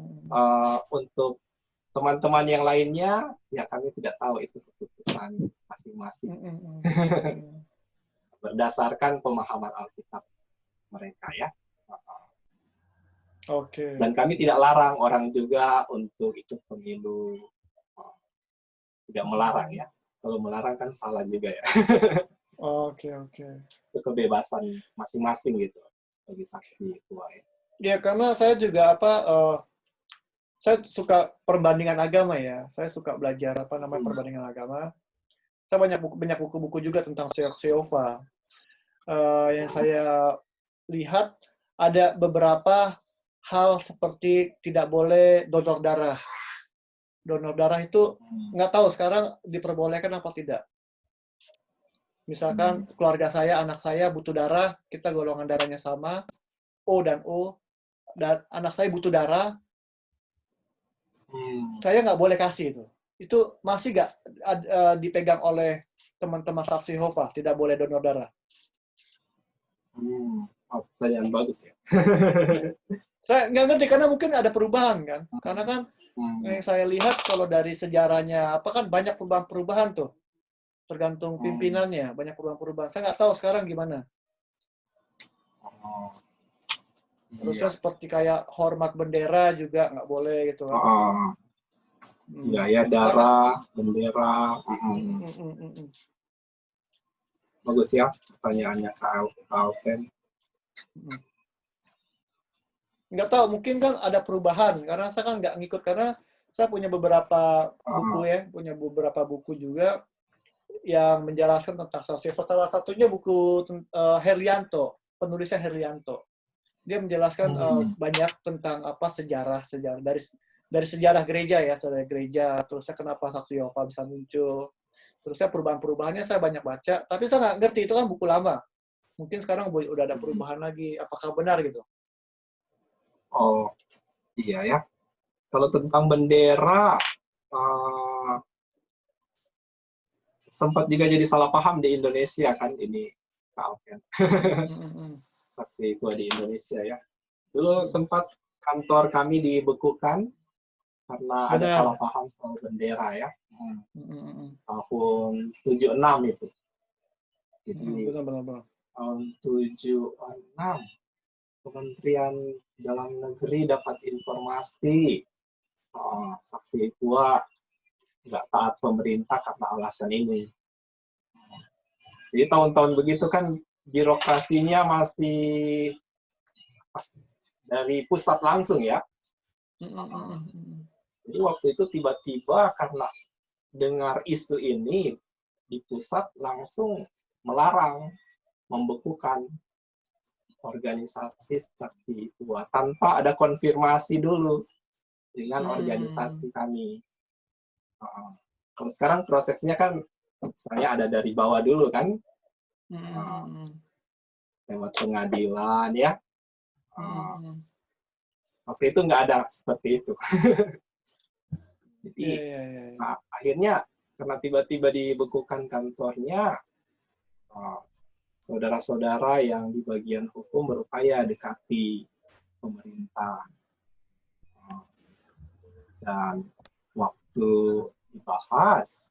untuk teman-teman yang lainnya, ya kami tidak tahu itu keputusan masing-masing. Berdasarkan pemahaman Alkitab mereka ya. Oke. Dan kami tidak larang orang juga untuk ikut pemilu. Tidak melarang ya. Kalau melarang kan salah juga ya. Oke. Itu kebebasan masing-masing gitu bagi saksi itu ya. Ya karena saya juga saya suka perbandingan agama ya. Saya suka belajar perbandingan agama. Saya banyak buku-buku juga tentang saksi Yehova. Yang saya lihat ada beberapa hal seperti tidak boleh donor darah. Donor darah itu nggak tahu sekarang diperbolehkan apa tidak. Misalkan keluarga saya, anak saya butuh darah, kita golongan darahnya sama, O dan O, dan anak saya butuh darah, saya nggak boleh kasih itu. Itu masih nggak dipegang oleh teman-teman saksi Yehova, tidak boleh donor darah. Pertanyaan bagus ya. Saya nggak ngerti karena mungkin ada perubahan kan. Karena kan yang saya lihat kalau dari sejarahnya kan banyak perubahan tuh. Tergantung pimpinannya, banyak perubahan. Saya nggak tahu sekarang gimana. Terusnya seperti kayak hormat bendera juga nggak boleh gitu. Ya darah, bendera. Bagus ya pertanyaannya Kak Alvin. Nggak tahu, mungkin kan ada perubahan karena saya kan nggak ngikut karena saya punya beberapa buku juga yang menjelaskan tentang saksi. Salah satunya buku Herlianto, penulisnya Herlianto. Dia menjelaskan banyak tentang sejarah dari sejarah gereja ya, sejarah gereja. Terusnya kenapa saksi Yehova bisa muncul. Terusnya perubahan-perubahannya saya banyak baca, tapi saya nggak ngerti, itu kan buku lama. Mungkin sekarang udah ada perubahan lagi, apakah benar gitu? Oh, iya ya. Kalau tentang bendera, sempat juga jadi salah paham di Indonesia kan ini, Kak Alvin. Saksi itu di Indonesia ya. Dulu sempat kantor kami dibekukan karena ada salah paham soal bendera ya. Tahun 76 itu. Jadi tahun 76 Kementerian Dalam Negeri dapat informasi saksi IPUA nggak taat pemerintah karena alasan ini. Jadi tahun-tahun begitu kan birokrasinya masih dari pusat langsung ya. Jadi waktu itu tiba-tiba karena dengar isu ini di pusat langsung melarang, membekukan organisasi saksi IPUA tanpa ada konfirmasi dulu dengan organisasi kami. Kalau sekarang prosesnya kan misalnya ada dari bawah dulu kan, lewat pengadilan ya. Waktu itu nggak ada seperti itu. Jadi akhirnya karena tiba-tiba dibekukan kantornya, saudara-saudara yang di bagian hukum berupaya dekati pemerintah. Dan waktu dibahas,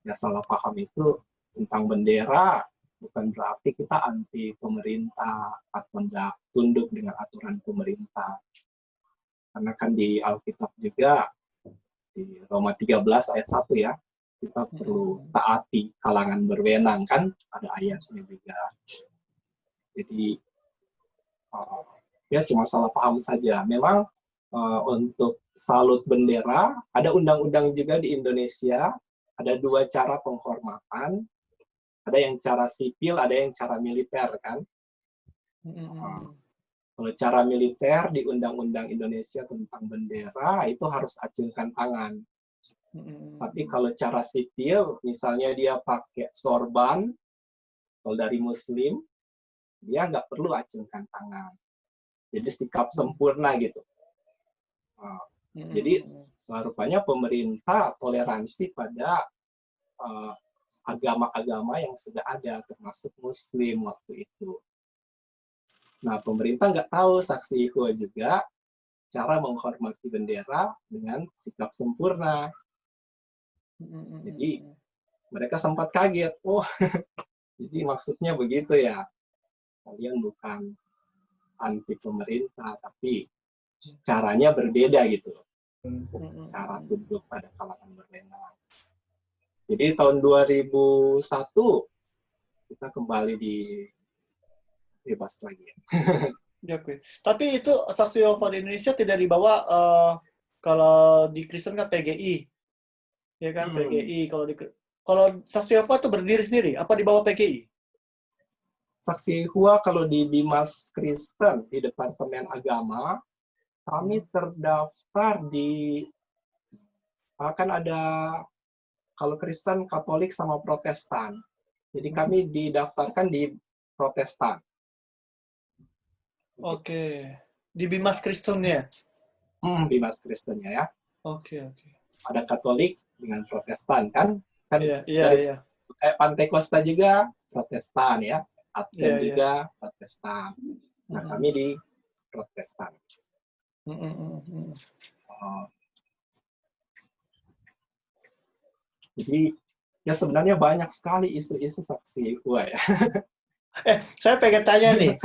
ya salah paham itu tentang bendera, bukan berarti kita anti pemerintah atau tidak tunduk dengan aturan pemerintah. Karena kan di Alkitab juga, di Roma 13 ayat 1 ya, kita perlu taati kalangan berwenang, kan ada ayatnya juga. Jadi ya cuma salah paham saja. Memang untuk salut bendera ada undang-undang juga di Indonesia, ada 2 cara penghormatan, ada yang cara sipil, ada yang cara militer, kan. Kalau cara militer di Undang-Undang Indonesia tentang bendera itu harus acungkan tangan. Tapi kalau cara sipil, misalnya dia pakai sorban, kalau dari Muslim, dia nggak perlu acungkan tangan. Jadi sikap sempurna gitu. Jadi rupanya pemerintah toleransi pada agama-agama yang sudah ada, termasuk Muslim waktu itu. Nah, pemerintah nggak tahu, saksi Yehova juga, cara menghormati bendera dengan sikap sempurna. Jadi, mereka sempat kaget. Oh, jadi maksudnya begitu ya. Kalian bukan anti pemerintah, tapi caranya berbeda gitu. Cara tunduk pada kalangan berwenang. Jadi, tahun 2001, kita kembali di bebas lagi ya. Ya, oke. Tapi itu saksi Yehova di Indonesia tidak dibawa kalau di Kristen kan PGI, ya kan PGI. Kalau saksi Yehova itu berdiri sendiri, apa di bawah PGI? Saksi Yehova kalau di Dimas Kristen di Departemen Agama, kami terdaftar di akan ada kalau Kristen, Katolik sama Protestan. Jadi kami didaftarkan di Protestan. Oke. Di Bimas Kristennya? Bimas Kristennya ya. Oke. Ada Katolik dengan Protestan kan? Iya. Kayak Pantai Costa juga Protestan ya. Advent juga Protestan. Nah, kami di Protestan. Jadi ya sebenarnya banyak sekali isu-isu saksi Yehova ya. Saya pengen tanya nih,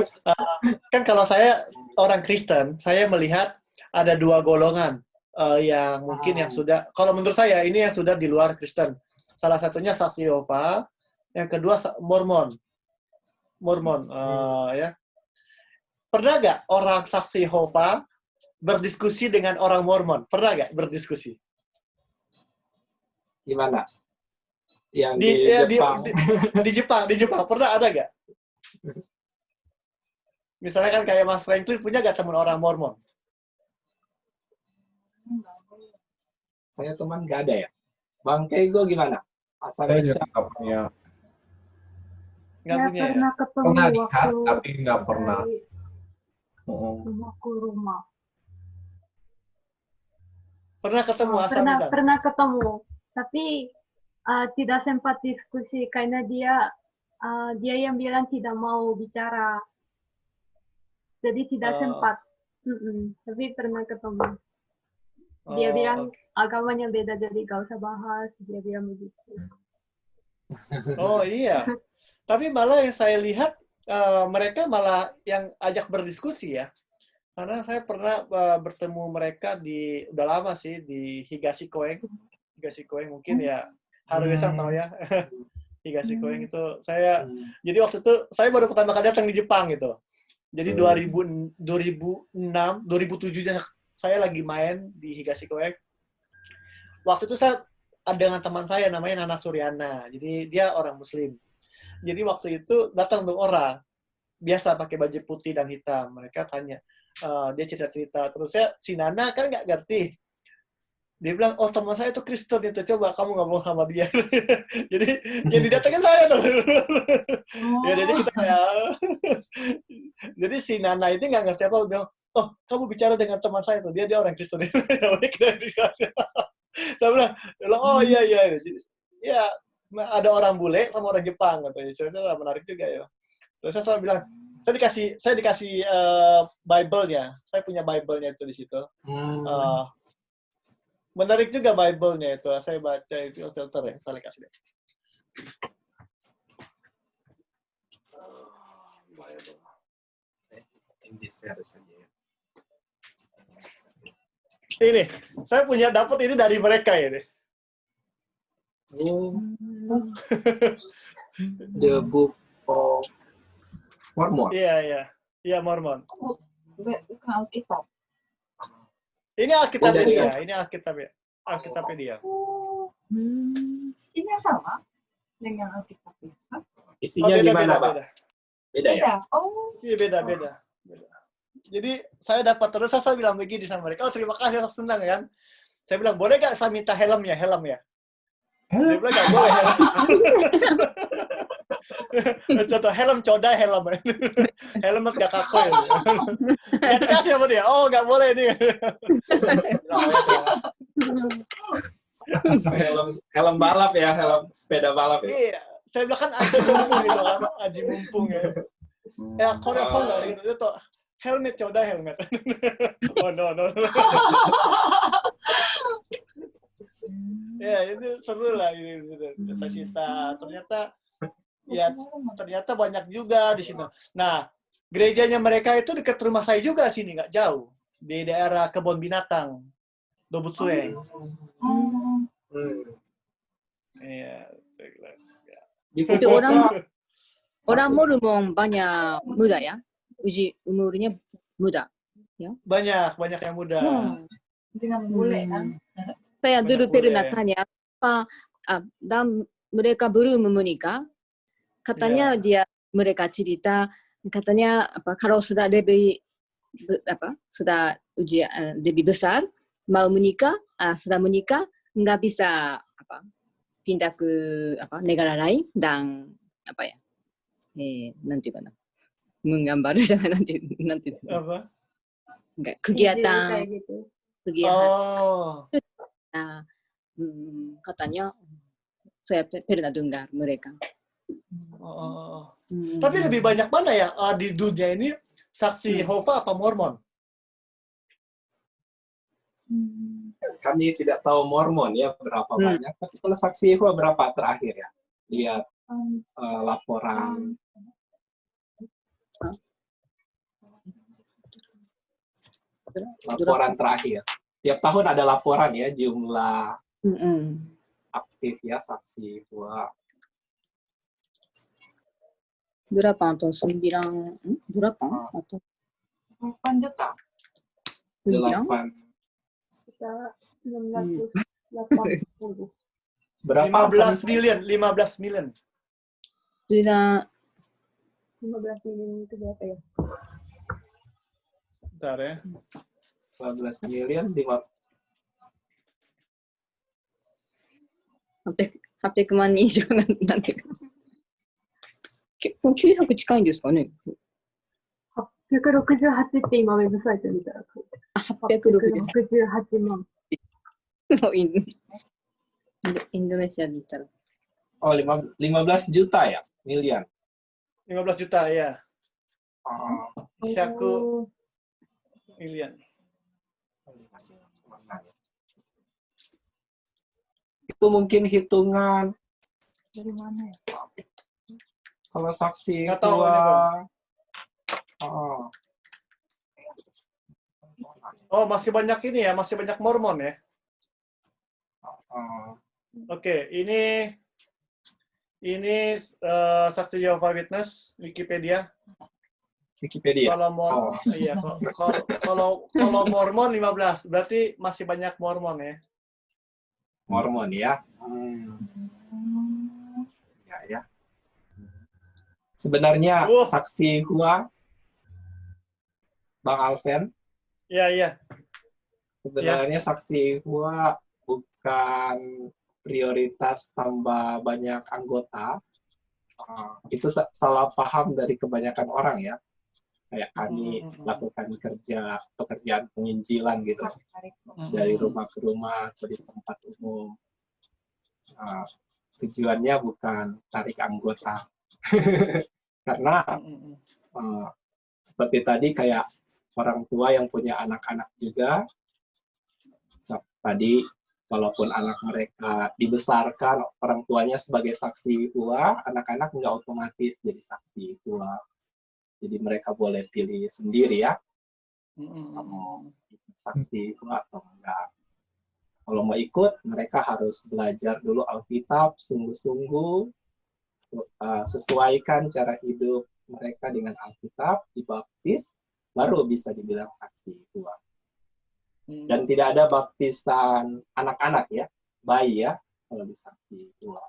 kan kalau saya orang Kristen, saya melihat ada 2 golongan yang mungkin yang sudah, kalau menurut saya ini yang sudah di luar Kristen. Salah satunya saksi Yehova, yang kedua Mormon, ya. Pernah nggak orang saksi Yehova berdiskusi dengan orang Mormon? Pernah nggak berdiskusi? Gimana? Yang di Jepang. Di Jepang. Pernah ada nggak? Misalnya kan kayak Mas Franklin punya nggak teman orang Mormon? Saya teman nggak ada ya. Bang Keigo gimana? Saya juga nggak punya. Nggak punya pernah ya? ketemu Pernah waktu lihat, tapi nggak pernah. rumah ke rumah. Pernah ketemu Pernah ketemu, tapi tidak sempat diskusi karena dia yang bilang tidak mau bicara, jadi tidak sempat. Tapi pernah ketemu. Dia bilang agamanya beda, jadi gak usah bahas. Dia bilang begitu. Oh iya. Tapi malah yang saya lihat mereka malah yang ajak berdiskusi ya. Karena saya pernah bertemu mereka udah lama sih di Higashi Koen mungkin ya. Haruesan tahu ya. Higashi Koen itu jadi waktu itu saya baru pertama kali datang di Jepang gitu. Jadi 2006, 2007 saya lagi main di Higashi Koen. Waktu itu saya ada dengan teman saya namanya Nana Suryana. Jadi dia orang Muslim. Jadi waktu itu datang tuh orang biasa pakai baju putih dan hitam. Mereka tanya, dia cerita-cerita. Terus si Nana kan nggak ngerti. Dia bilang, oh teman saya itu Kristen itu, coba kamu ngomong sama dia. Jadi yang didatengin saya tuh. Ya jadi kita jadi si Nana itu nggak ngerti apa, bilang, oh kamu bicara dengan teman saya tuh, dia orang Kristen. Saya bilang, oh iya. Ya ada orang bule sama orang Jepang katanya. Cerita menarik juga ya. Terus saya bilang, Saya dikasih Bible-nya. Saya punya Bible-nya itu di situ. Menarik juga Bible-nya itu. Saya baca itu filter ya. Saya kasih deh. Bible. Ini share saja ya. Ini, saya punya dapat ini dari mereka ya deh. Oh. The Book of Mormon. Iya, Mormon. Bukan Alkitab. Ini Alkitabnya Oh, dari- dia, ini Alkitabnya dia. Ini sama dengan Alkitab biasa. Isinya gimana, Pak? Beda ya? Beda. Oh. Iya, beda. Jadi saya dapat terus saya bilang begini sama mereka, oh terima kasih, saya senang kan. Saya bilang, boleh nggak saya minta helm ya? Dia bilang nggak boleh. Contoh helm coda helm. Helm nggak kakoy. Nggak dikasih sama dia. Oh nggak boleh ini. Helm balap ya, helm sepeda balap ya. Iya, saya bilang kan aji mumpung gitu kan, aji mumpung ya. Ya Korea nggak gitu itu tuh helmet coda helmet. Oh no. Ya itu seru lah ini cita-cita. Ternyata banyak juga di sini. Nah, gerejanya mereka itu dekat rumah saya juga sini, nggak jauh. Di daerah kebun binatang, Dobutsue. Iya. Di Tapi Fukuoka, orang Mormon banyak muda ya. Uji umurnya muda. Banyak yang muda. Dengan bule kan. Saya Banyak dulu bule, pernah ya. tanya apa dan mereka belum menikah. Katanya mereka cerita katanya kalau sudah lebih sudah ujian lebih besar mau menikah sudah menikah nggak bisa pindah ke negara lain dan nanti mana menggambar nanti Apa? enggak Kayak kegiatan gitu. Oh. katanya saya pernah dengar mereka. Tapi lebih banyak mana ya di dunia ini saksi Yehova apa Mormon? kami tidak tahu Mormon ya berapa banyak. Tapi kalau saksi Yehova berapa terakhir ya? Lihat laporan. Laporan terakhir. Tiap tahun ada laporan ya jumlah aktif ya saksi Yehova. Berapa atau 9 berapa atau 8 juta. 9 8. Kita 680. Berapa? 15 million. sudah 15 miliar itu berapa ya? Bentar ya. 15 million, 800万人以上なんて結構900近いんですかね。 868って今ウェブサイト見たら書いて868 868万。インドネシアで言ったら。 Oh, 15 juta ya? Million. 15 juta ya. 100 おー million. Itu mungkin hitungan Dari mana ya? kalau saksi Nggak tahu ini, Oh, masih banyak ini ya, masih banyak Mormon ya. Oke, ini saksi Jehovah Witness Wikipedia. Wikipedia. Kalau iya, kalau Mormon 15, berarti masih banyak Mormon ya. Mormon ya. Ya. Sebenarnya saksi Yehova Bang Alven. Iya. Sebenarnya saksi Yehova bukan prioritas tambah banyak anggota. Itu salah paham dari kebanyakan orang ya. Kayak kami lakukan pekerjaan penginjilan gitu. Dari rumah ke rumah, dari tempat umum. Tujuannya bukan tarik anggota. Karena seperti tadi kayak orang tua yang punya anak-anak juga, tadi walaupun anak mereka dibesarkan orang tuanya sebagai saksi Yehova, anak-anak nggak otomatis jadi saksi Yehova. Jadi mereka boleh pilih sendiri ya, mau ikut saksi Yehova atau enggak. Kalau mau ikut, mereka harus belajar dulu Alkitab sungguh-sungguh, sesuaikan cara hidup mereka dengan Alkitab, dibaptis, baru bisa dibilang saksi Yehova. Dan tidak ada baptisan anak-anak ya, bayi ya, kalau di saksi Yehova.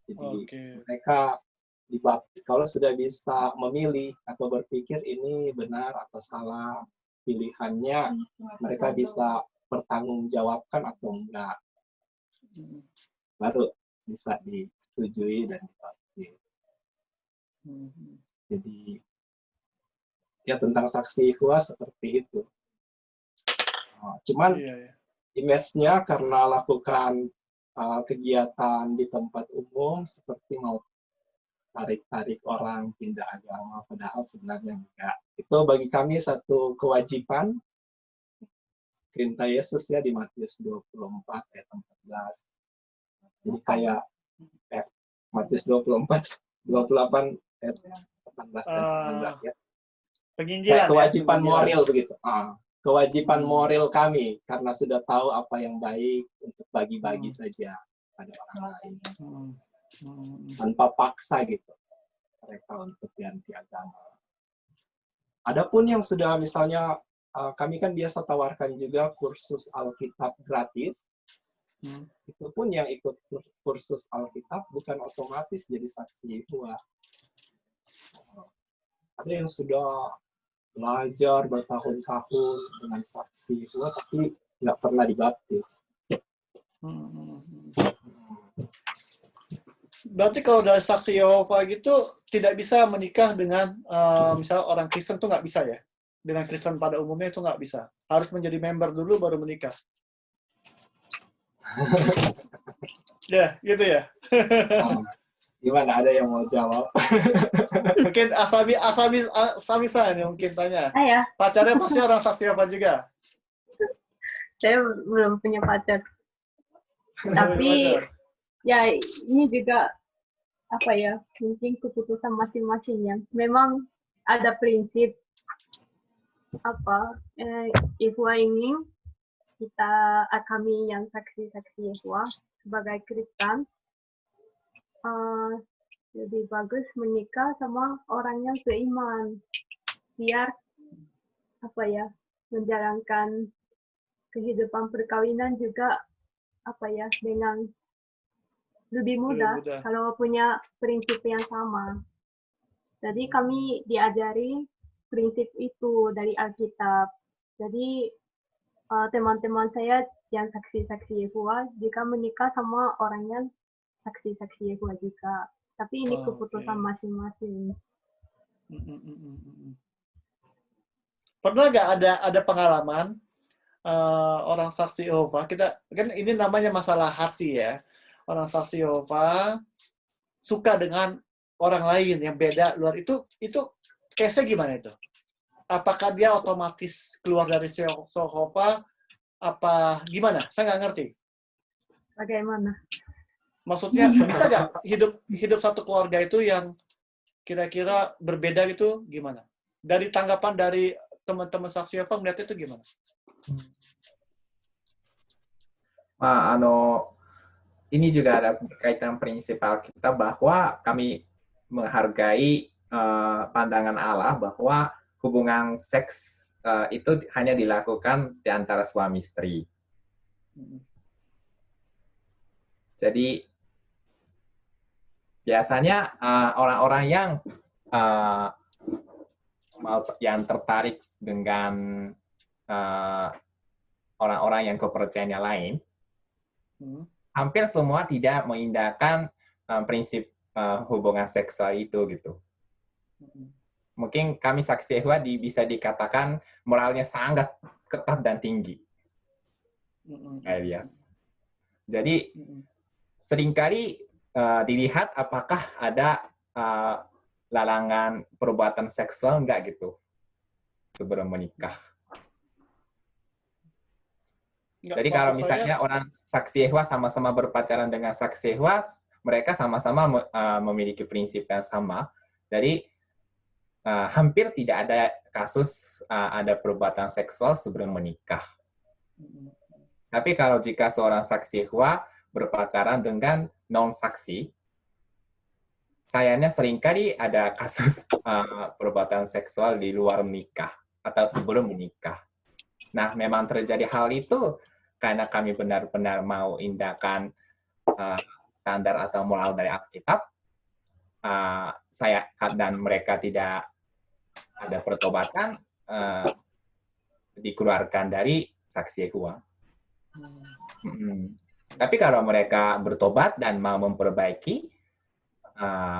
Jadi mereka dibaptis kalau sudah bisa memilih atau berpikir ini benar atau salah pilihannya, mereka bisa pertanggungjawabkan atau enggak, baru bisa disetujui dan dibaptis. Jadi ya tentang saksi Yehova seperti itu. Cuman image-nya karena lakukan kegiatan di tempat umum seperti mau tarik-tarik orang pindah agama, padahal sebenarnya enggak. Itu bagi kami satu kewajiban. Perintah Yesus ya di Matius 24 ayat 14. Jadi kayak Matius 24, 28 ayat 18 dan 19 ya. Penginjilan. Kayak kewajiban moral begitu. Kewajiban moral kami karena sudah tahu apa yang baik untuk bagi-bagi saja pada orang lain. Tanpa paksa gitu mereka untuk ganti agama. Adapun yang sudah misalnya kami kan biasa tawarkan juga kursus Alkitab gratis. Itu pun yang ikut kursus Alkitab bukan otomatis jadi saksi Yehova. Ada yang sudah belajar bertahun-tahun dengan saksi Yehova tapi nggak pernah dibaptis. Berarti kalau dari saksi Yehova gitu tidak bisa menikah dengan misalnya orang Kristen tuh nggak bisa ya? Dengan Kristen pada umumnya itu nggak bisa. Harus menjadi member dulu baru menikah. Ya, gitu ya. Gimana, ada yang mau jawab? Mungkin Asami nih mungkin tanya. Ya, Pacarnya pasti orang saksi Yehova juga. saya belum punya pacar. Tapi ya ini juga apa ya, mungkin keputusan masing-masing ya. Memang ada prinsip apa Yehova ingin kami yang saksi-saksi Yehova sebagai Kristen lebih bagus menikah sama orang yang seiman biar apa ya, menjalankan kehidupan perkawinan juga apa ya, dengan lebih mudah kalau punya prinsip yang sama. Jadi kami diajari prinsip itu dari Alkitab. Jadi teman-teman saya yang saksi-saksi Yehova jika menikah sama orang yang saksi-saksi Yehova juga. Tapi ini keputusan masing-masing. Pernah nggak ada pengalaman orang saksi Yehova, kita kan ini namanya masalah hati ya. Orang saksi Yehova suka dengan orang lain yang beda luar itu case-nya gimana itu? Apakah dia otomatis keluar dari Yehova? Apa gimana? Saya nggak ngerti. Bagaimana? Maksudnya bisa nggak hidup satu keluarga itu yang kira-kira berbeda gitu gimana? Dari tanggapan dari teman-teman saksi Yehova melihat itu gimana? Ini juga ada kaitan prinsip Alkitab bahwa kami menghargai pandangan Allah bahwa hubungan seks itu hanya dilakukan di antara suami istri. Jadi biasanya orang-orang yang tertarik dengan orang-orang yang kepercayaannya lain, hampir semua tidak mengindahkan prinsip hubungan seksual itu gitu. Mungkin kami saksi Yehova bisa dikatakan moralnya sangat ketat dan tinggi. Elias. Jadi seringkali dilihat apakah ada larangan perbuatan seksual enggak gitu sebelum menikah. Nggak, Jadi kalau maksud misalnya saya, orang saksi Yehova sama-sama berpacaran dengan saksi Yehova, mereka sama-sama memiliki prinsip yang sama. Jadi hampir tidak ada kasus ada perbuatan seksual sebelum menikah. Tapi kalau jika seorang saksi Yehova berpacaran dengan non-saksi, sayangnya seringkali ada kasus perbuatan seksual di luar menikah atau sebelum menikah. Nah, memang terjadi hal itu karena kami benar-benar mau indahkan standar atau moral dari Alkitab. Saya dan mereka tidak ada pertobatan, dikeluarkan dari saksi Yehova. Tapi kalau mereka bertobat dan mau memperbaiki,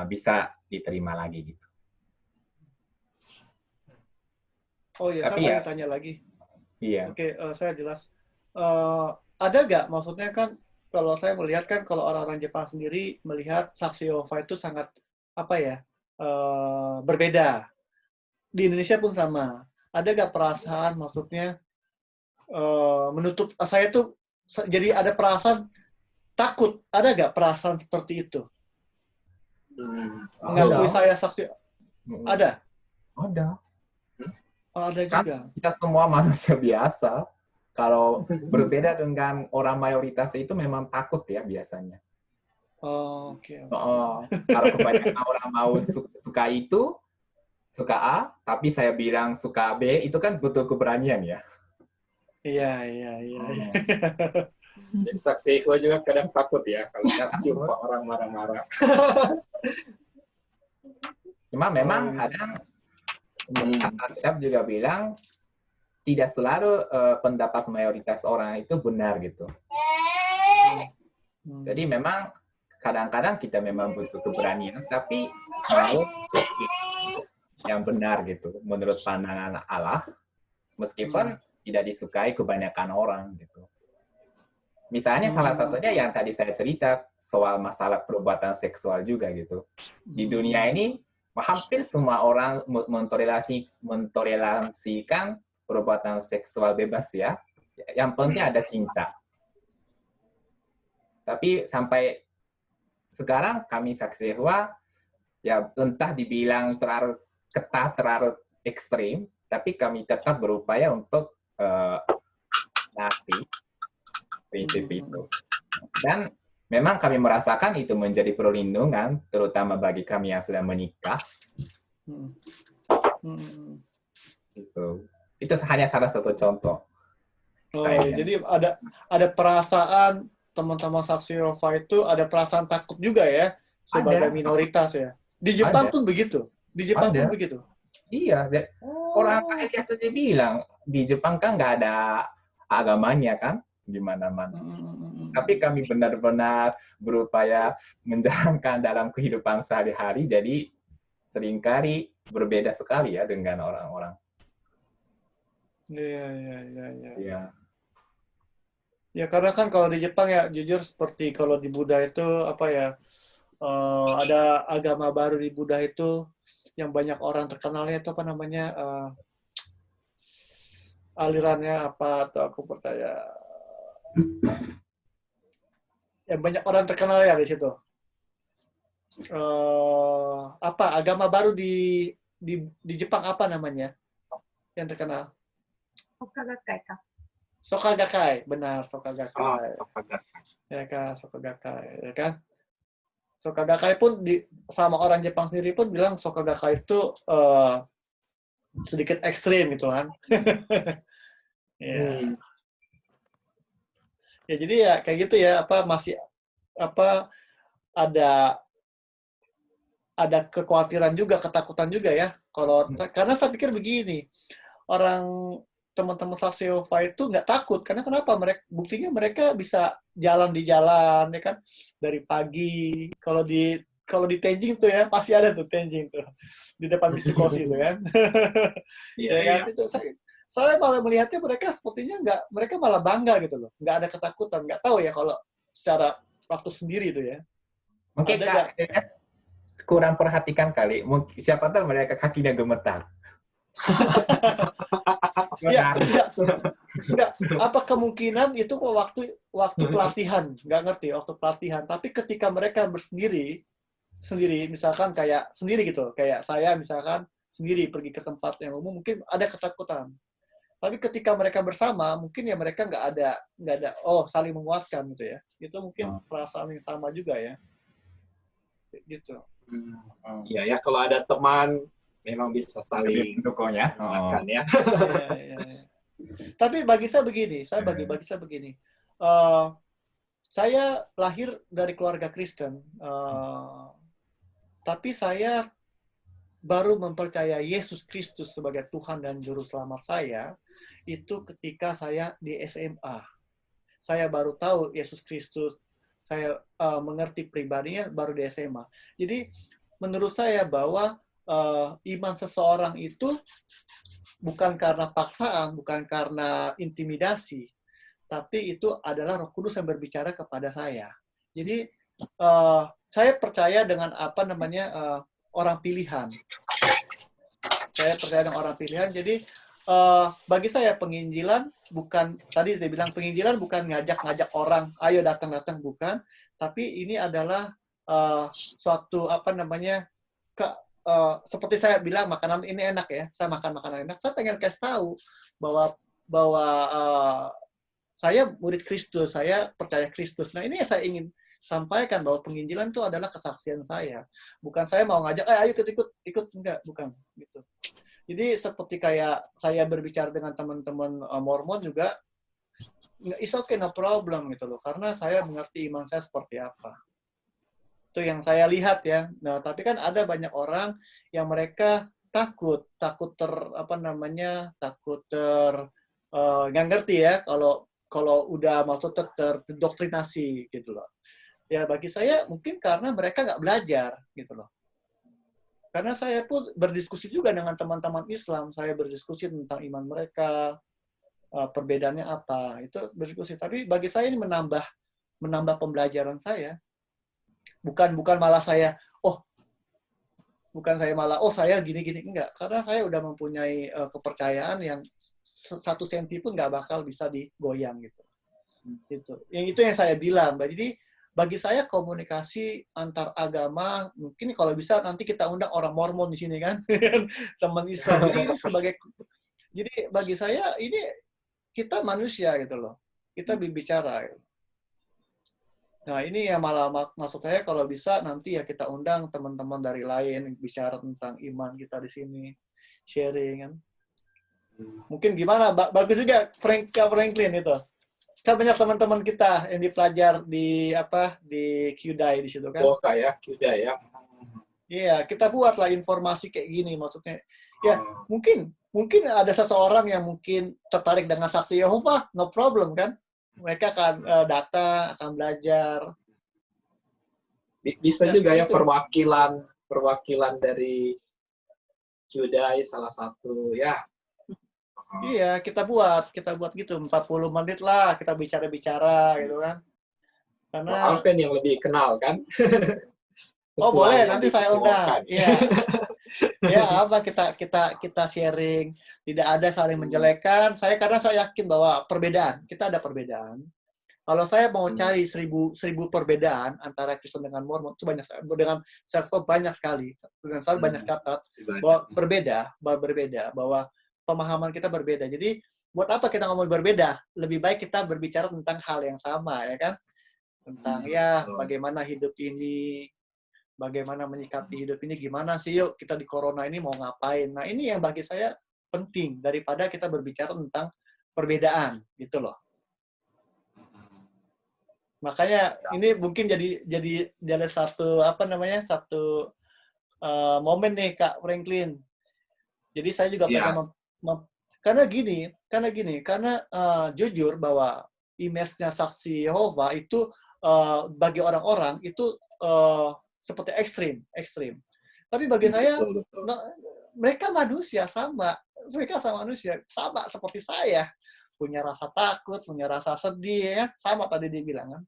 bisa diterima lagi gitu. oh iya, Tapi saya ya, pengen tanya lagi. iya. Oke, saya jelas. Ada nggak, maksudnya kan, kalau saya melihat kan, kalau orang-orang Jepang sendiri melihat saksi Yehova itu sangat, apa ya, berbeda. Di Indonesia pun sama. Ada nggak perasaan, maksudnya, menutup, saya tuh, jadi ada perasaan takut. Ada nggak perasaan seperti itu? Mengakui saya saksi, ada? Ada. Oh, ada Kan juga. kita semua manusia biasa. Kalau berbeda dengan orang mayoritas itu memang takut ya biasanya. Oh, oke. Kalau kebanyakan orang mau suka itu, suka A, tapi saya bilang suka B, itu kan butuh keberanian ya. Iya. Jadi saksi Yehova juga kadang takut ya kalau jumpa orang marah-marah. Cuma memang kadang Alkitab juga bilang tidak selalu pendapat mayoritas orang itu benar gitu. Jadi memang kadang-kadang kita memang butuh keberanian, tapi mau yang benar gitu menurut pandangan Allah, meskipun tidak disukai kebanyakan orang gitu. Misalnya salah satunya yang tadi saya cerita soal masalah perbuatan seksual juga gitu. Di dunia ini hampir semua orang mentoleransikan perbuatan seksual bebas ya. Yang penting ada cinta. Tapi sampai sekarang kami saksi Yehova ya entah dibilang terlalu ketat, terlalu ekstrim, tapi kami tetap berupaya untuk menaati prinsip itu. Dan memang kami merasakan itu menjadi perlindungan, terutama bagi kami yang sudah menikah. Itu hanya salah satu contoh. Jadi ada perasaan teman-teman saksi Yehova itu ada perasaan takut juga ya sebagai minoritas ya. Di Jepang pun begitu. Di Jepang pun begitu. Iya, orang kayak saja bilang di Jepang kan nggak ada agamanya kan di mana-mana. Tapi kami benar-benar berupaya menjalankan dalam kehidupan sehari-hari, jadi seringkali berbeda sekali ya dengan orang-orang. Iya. Ya karena kan kalau di Jepang ya jujur seperti kalau di Buddha itu apa ya, ada agama baru di Buddha itu yang banyak orang terkenalnya itu apa namanya, alirannya apa atau aku percaya yang banyak orang terkenal ya di situ. Apa agama baru di Jepang apa namanya yang terkenal? Sokagakai kah? Sokagakai, benar Sokagakai. Sokagakai. Ya kan, Sokagakai, ya kan? Sokagakai pun sama orang Jepang sendiri pun bilang Sokagakai itu sedikit ekstrim gitu kan. Ya. Ya jadi ya kayak gitu ya, masih ada kekhawatiran juga, ketakutan juga ya. Karena saya pikir begini, teman-teman saksi Yehova itu nggak takut karena kenapa? Buktinya mereka bisa jalan di jalan ya kan dari pagi. Kalau di Tenjing tuh ya pasti ada tuh Tenjing tuh di depan Mitsukoshi tuh kan. Ya kan? Itu saya malah melihatnya mereka sepertinya mereka malah bangga gitu loh, nggak ada ketakutan. Nggak tahu ya kalau secara waktu sendiri tuh ya. Mungkin kurang perhatikan kali. Siapa tahu mereka kakinya gemetar. Ya, enggak. Apa kemungkinan itu waktu pelatihan, nggak ngerti waktu pelatihan. Tapi ketika mereka sendiri, misalkan kayak sendiri gitu, kayak saya misalkan sendiri pergi ke tempat yang umum, mungkin ada ketakutan. Tapi ketika mereka bersama, mungkin ya mereka nggak ada saling menguatkan gitu ya. Itu mungkin perasaan yang sama juga ya. Gitu. Iya ya, kalau ada teman memang bisa saling mendukung ya. menguatkan ya. Iya. Tapi bagi saya begini, bagi saya begini. Saya lahir dari keluarga Kristen, tapi saya baru mempercayai Yesus Kristus sebagai Tuhan dan Juru Selamat saya itu ketika saya di SMA. Saya baru tahu Yesus Kristus, saya mengerti pribadinya baru di SMA. Jadi menurut saya bahwa iman seseorang itu bukan karena paksaan, bukan karena intimidasi, tapi itu adalah Roh Kudus yang berbicara kepada saya. Jadi saya percaya dengan orang pilihan. Saya percaya dengan orang pilihan. Jadi bagi saya penginjilan bukan, tadi saya bilang penginjilan bukan ngajak orang, ayo datang, bukan. Tapi ini adalah suatu seperti saya bilang makanan ini enak ya, saya makan makanan enak. Saya pengen kasih tahu bahwa saya murid Kristus, saya percaya Kristus. Nah ini yang saya ingin sampaikan, bahwa penginjilan itu adalah kesaksian saya. Bukan saya mau ngajak, ayo ikut, enggak, bukan gitu. Jadi seperti kayak saya berbicara dengan teman-teman Mormon juga, it's okay, no problem gitu loh, karena saya mengerti iman saya seperti apa. Itu yang saya lihat ya. Nah, tapi kan ada banyak orang yang mereka takut nggak ngerti ya kalau udah masuk terdoktrinasi gitu loh. Ya bagi saya mungkin karena mereka nggak belajar gitu loh. Karena saya pun berdiskusi juga dengan teman-teman Islam, saya berdiskusi tentang iman mereka, perbedaannya apa, itu berdiskusi. Tapi bagi saya ini menambah pembelajaran saya. Bukan malah saya, saya gini-gini, enggak. Karena saya udah mempunyai kepercayaan yang 1 senti pun nggak bakal bisa digoyang gitu. Itu yang saya bilang. Jadi bagi saya komunikasi antar agama, mungkin kalau bisa nanti kita undang orang Mormon di sini kan, teman Islam. Jadi bagi saya ini kita manusia gitu loh. Kita berbicara. Gitu. Nah ini yang malah maksud saya kalau bisa nanti ya kita undang teman-teman dari lain bicara tentang iman kita di sini, sharing kan. Mungkin gimana? Bagus juga Franklin itu. Kan banyak teman-teman kita yang dipelajar di QDai di situ kan. Oh kayak QDai ya. Iya, kita buatlah informasi kayak gini maksudnya. Ya, mungkin ada seseorang yang mungkin tertarik dengan saksi Yehova, no problem kan? Mereka akan datang, akan belajar. Bisa juga ya perwakilan dari QDai salah satu ya. Iya, kita buat gitu 40 menit lah kita bicara gitu kan. Karena Alvin yang lebih kenal kan. Oh boleh, nanti saya undang. Iya. Ya kita sharing, tidak ada saling menjelekan. Karena saya yakin bahwa kita ada perbedaan. Kalau saya mau cari 1000 perbedaan antara Kristen dengan Mormon itu banyak, dengan server banyak sekali. Dengan saya banyak catat bahwa berbeda, bahwa pemahaman kita berbeda. Jadi buat apa kita ngomong berbeda? Lebih baik kita berbicara tentang hal yang sama ya kan? Tentang bagaimana hidup ini, bagaimana menyikapi hidup ini, gimana sih yuk kita di corona ini mau ngapain. Nah ini yang bagi saya penting daripada kita berbicara tentang perbedaan gitu loh. Makanya ini mungkin jadi satu momen nih Kak Franklin. Jadi saya juga pengen karena jujur bahwa image-nya saksi Yehova itu bagi orang-orang itu seperti ekstrim. Tapi bagi saya mereka manusia sama seperti saya, punya rasa takut, punya rasa sedih ya, sama tadi dibilang kan.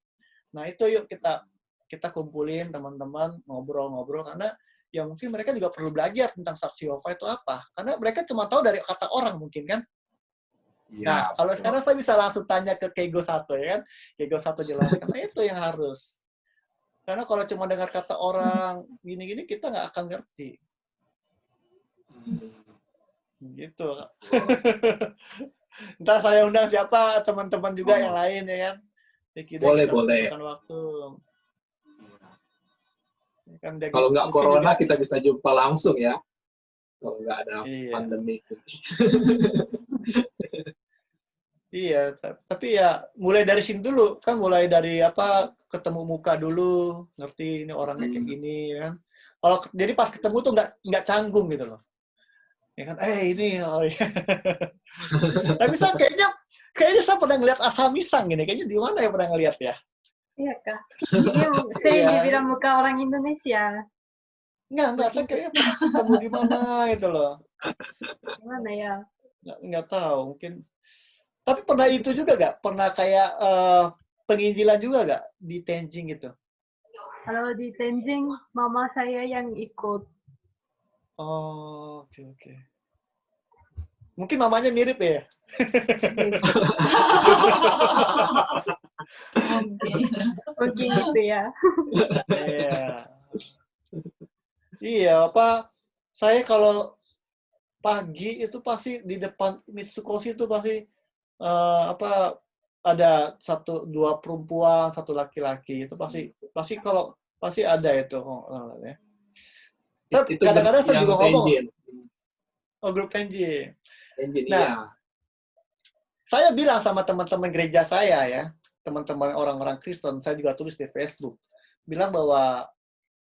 Nah itu yuk kita kita kumpulin teman-teman ngobrol-ngobrol karena ya mungkin mereka juga perlu belajar tentang saksi Yehova itu apa. Karena mereka cuma tahu dari kata orang mungkin kan. Nah, kalau sekarang saya bisa langsung tanya ke Keigo Sato ya kan. Keigo Sato jelaskan, itu yang harus. Karena kalau cuma dengar kata orang gini-gini kita nggak akan ngerti. Gitu. Ntar saya undang siapa teman-teman juga yang lain ya kan. Boleh. Waktu. Kan kalau nggak corona juga, kita bisa jumpa langsung ya. Kalau nggak ada pandemi. Iya, tapi ya mulai dari sini dulu kan, mulai dari ketemu muka dulu, ngerti ini orangnya kayak gini kan. Kalau jadi pas ketemu tuh nggak canggung gitu loh. Ya kan, ini. Oh, iya. Tapi saya kayaknya saya pernah ngeliat Asami-san gini. Kayaknya di mana ya pernah ngeliat ya? Iya kak. Saya dibilang muka orang Indonesia. Enggak. Saya kayaknya pernah ketemu di mana gitu loh. Di mana ya? Nggak tahu, mungkin. Tapi pernah itu juga nggak? Pernah kayak penginjilan juga nggak di Tenjing gitu? Kalau di Tenjing, mama saya yang ikut. Oh, oke. Mungkin mamanya mirip ya? Mungkin gitu ya. Iya, saya kalau pagi itu pasti di depan Mitsukoshi itu pasti ada 1-2 perempuan, 1 laki-laki. Itu pasti ada itu. Kadang-kadang saya juga ngomong. Grup Tenjin. Nah, saya bilang sama teman-teman gereja saya ya, teman-teman orang-orang Kristen, saya juga tulis di Facebook, bilang bahwa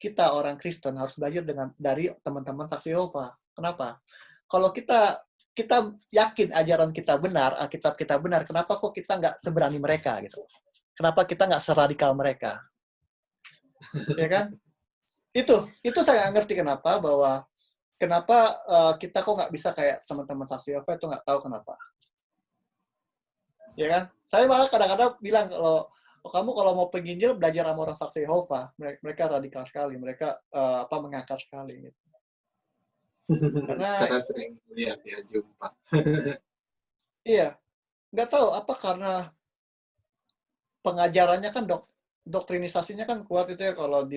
kita orang Kristen harus belajar dari teman-teman saksi Yehova. Kenapa? Kalau kita yakin ajaran kita benar, Alkitab kita benar, kenapa kok kita nggak seberani mereka gitu? Kenapa kita nggak seradikal mereka? Ya kan? Itu saya nggak ngerti kenapa kita kok nggak bisa kayak teman-teman saksi Yehova, itu nggak tahu kenapa. Ya kan? Saya malah kadang-kadang bilang kamu kalau mau penginjil belajar sama orang saksi Yehova, mereka radikal sekali, mereka mengakar sekali gitu. Karena sering lihat ya, jumpa. Iya, nggak tahu apa karena pengajarannya kan doktrinisasinya kan kuat itu ya, kalau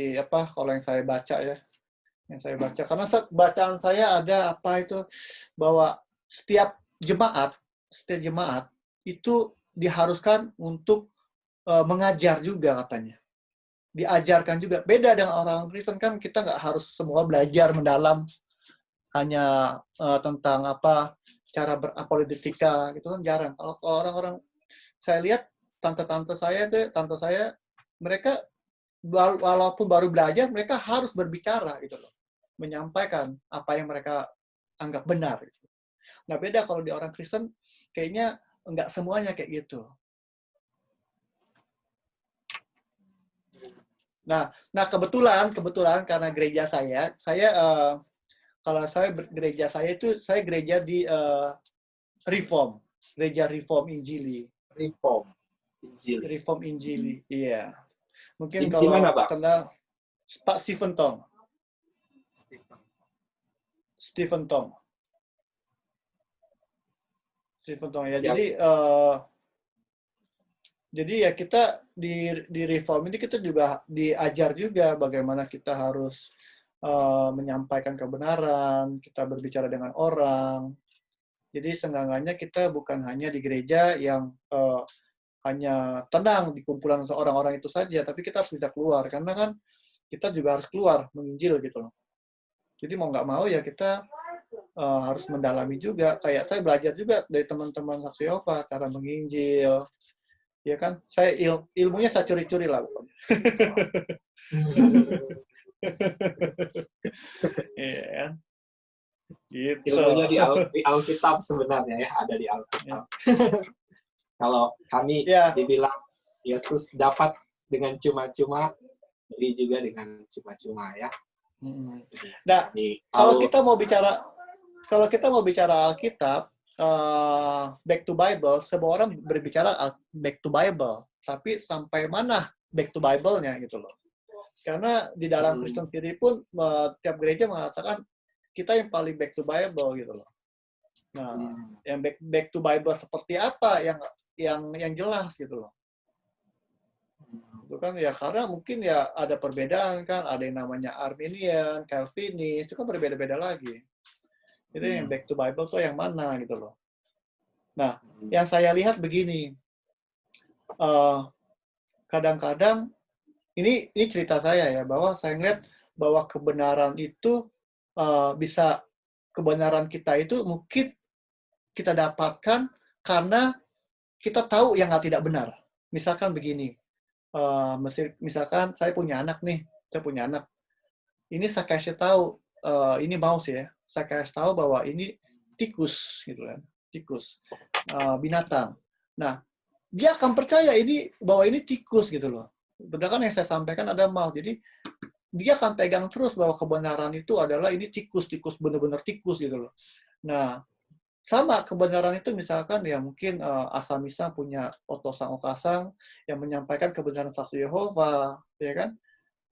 yang saya baca ya. Yang saya baca, karena bacaan saya ada bahwa setiap jemaat itu diharuskan untuk mengajar juga katanya, diajarkan juga. Beda dengan orang Kristen kan, kita nggak harus semua belajar mendalam hanya tentang cara berapolitika gitu kan, jarang. Kalau orang-orang saya lihat tante saya mereka walaupun baru belajar, mereka harus berbicara gitu loh, menyampaikan apa yang mereka anggap benar. Gitu. Nah, beda kalau di orang Kristen, kayaknya nggak semuanya kayak gitu. Nah kebetulan karena gereja saya kalau gereja saya itu, saya gereja di Reform, gereja Reform Injili. Reform Injili, iya. Mungkin kalau kenal Pak Stephen Tong. Stephen Tong ya. Jadi ya kita di Reform ini kita juga diajar juga bagaimana kita harus menyampaikan kebenaran, kita berbicara dengan orang. Jadi seenggaknya kita bukan hanya di gereja yang hanya tenang di kumpulan orang-orang itu saja, tapi kita harus bisa keluar, karena kan kita juga harus keluar menginjil gitu loh. Jadi mau nggak mau ya kita harus mendalami juga. Kayak saya belajar juga dari teman-teman saksi Yehova cara menginjil, ya kan? Saya ilmunya saya curi-curi lah pokoknya. Iya kan? Gitu. Ilmunya di Alkitab sebenarnya ya, ada di Alkitab. Kalau kami dibilang Yesus dapat dengan cuma-cuma, beli juga dengan cuma-cuma ya. Nah, kalau kita mau bicara Alkitab, back to Bible, semua orang berbicara back to Bible, tapi sampai mana back to Bible-nya gitu loh. Karena di dalam Kristen sendiri pun tiap gereja mengatakan kita yang paling back to Bible gitu loh. Nah, yang back to Bible seperti apa yang jelas gitu loh. Itu kan ya karena mungkin ya ada perbedaan kan, ada yang namanya Arminian, Calvinis, itu kan berbeda-beda lagi. Jadi yang back to Bible tuh yang mana gitu loh. Nah, yang saya lihat begini, kadang-kadang ini cerita saya ya, bahwa saya ngeliat bahwa kebenaran itu kebenaran kita itu mungkin kita dapatkan karena kita tahu yang tidak benar. Misalkan begini, misalkan saya punya anak nih, ini saya kasih tahu, ini mouse ya, saya kasih tahu bahwa ini tikus gitu kan, binatang. Nah, dia akan percaya bahwa ini tikus gitu loh. Sedangkan yang saya sampaikan ada mouse, jadi dia akan pegang terus bahwa kebenaran itu adalah ini tikus benar-benar tikus gitu loh. Nah, sama kebenaran itu misalkan ya mungkin Asamisa punya Otosang Okasang yang menyampaikan kebenaran saksi Yehova, ya kan?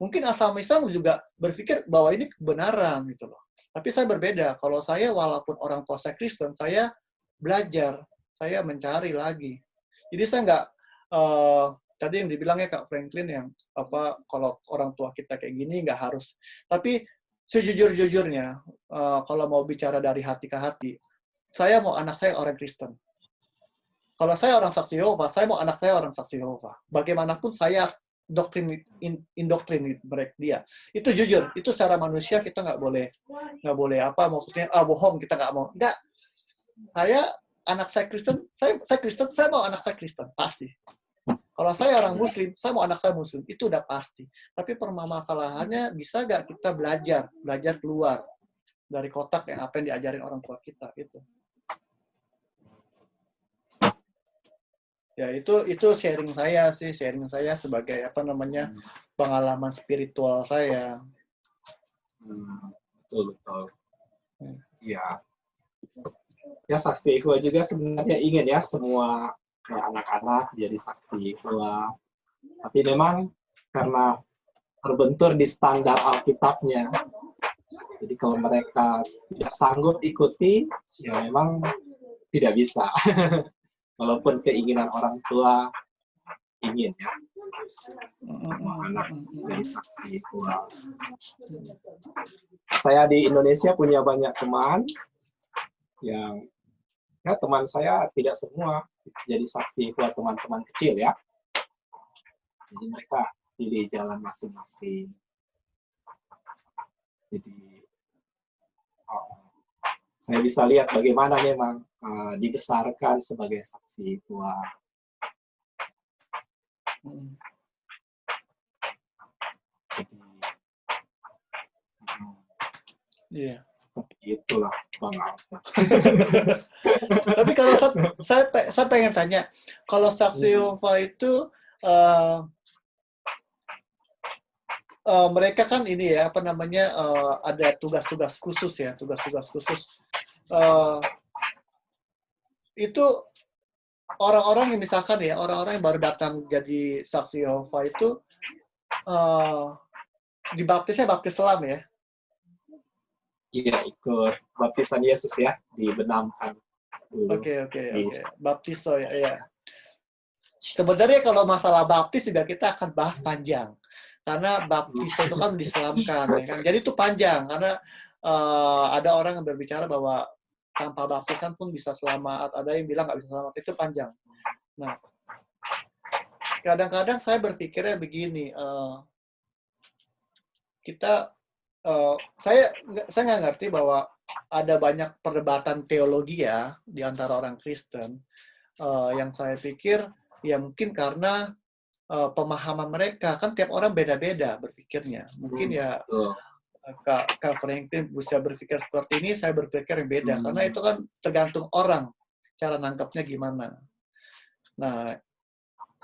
Mungkin Asamisa juga berpikir bahwa ini kebenaran gitu loh. Tapi saya berbeda. Kalau saya walaupun orang tua saya Kristen, saya belajar, saya mencari lagi. Jadi saya nggak tadi yang dibilangnya Kak Franklin yang kalau orang tua kita kayak gini nggak harus. Tapi sejujur-jujurnya kalau mau bicara dari hati ke hati, saya mau anak saya orang Kristen. Kalau saya orang saksi Yehova, saya mau anak saya orang saksi Yehova. Bagaimanapun saya indoktrin mereka dia. Itu jujur, itu secara manusia kita nggak boleh maksudnya bohong, kita nggak mau. Nggak. Saya anak saya Kristen, saya Kristen, saya mau anak saya Kristen, pasti. Kalau saya orang Muslim, saya mau anak saya Muslim, itu udah pasti. Tapi permasalahannya bisa nggak kita belajar keluar dari kotak yang apa yang diajarin orang tua kita itu. Ya itu sharing saya sebagai pengalaman spiritual saya. Betul. Ya. Ya saksi Yehova juga sebenarnya ingin ya semua anak-anak jadi saksi Yehova. Tapi memang karena terbentur di standar Alkitabnya. Jadi kalau mereka tidak sanggup ikuti, ya memang tidak bisa. Walaupun keinginan orang tua ingin ya, anak jadi saksi Yehova. Saya di Indonesia punya banyak teman yang teman saya tidak semua jadi saksi Yehova, teman-teman kecil ya. Jadi mereka pilih jalan masing-masing. Jadi saya bisa lihat bagaimana memang dibesarkan sebagai saksi Yehova. Iya. Seperti itulah Bang Alfred. Tapi kalau saya pengen tanya, kalau saksi Yehova itu mereka kan ini ya ada tugas-tugas khusus ya, itu orang-orang yang misalkan ya orang-orang yang baru datang jadi saksi Yehova itu dibaptisnya baptis selam ya. Iya, ikut baptisan Yesus ya, dibenamkan. Oke. Baptis ya. Sebenarnya kalau masalah baptis juga kita akan bahas panjang. Karena baptis itu kan diselamkan, ya kan? Jadi itu panjang karena ada orang yang berbicara bahwa tanpa baptisan pun bisa selamat, ada yang bilang nggak bisa selamat, itu panjang. Nah, kadang-kadang saya berpikirnya begini, saya nggak ngerti bahwa ada banyak perdebatan teologi ya di antara orang Kristen, yang saya pikir ya mungkin karena pemahaman mereka, kan tiap orang beda-beda berpikirnya. Mungkin ya Kak Franklin bisa berpikir seperti ini, saya berpikir yang beda. Karena itu kan tergantung orang, cara nangkepnya gimana. Nah,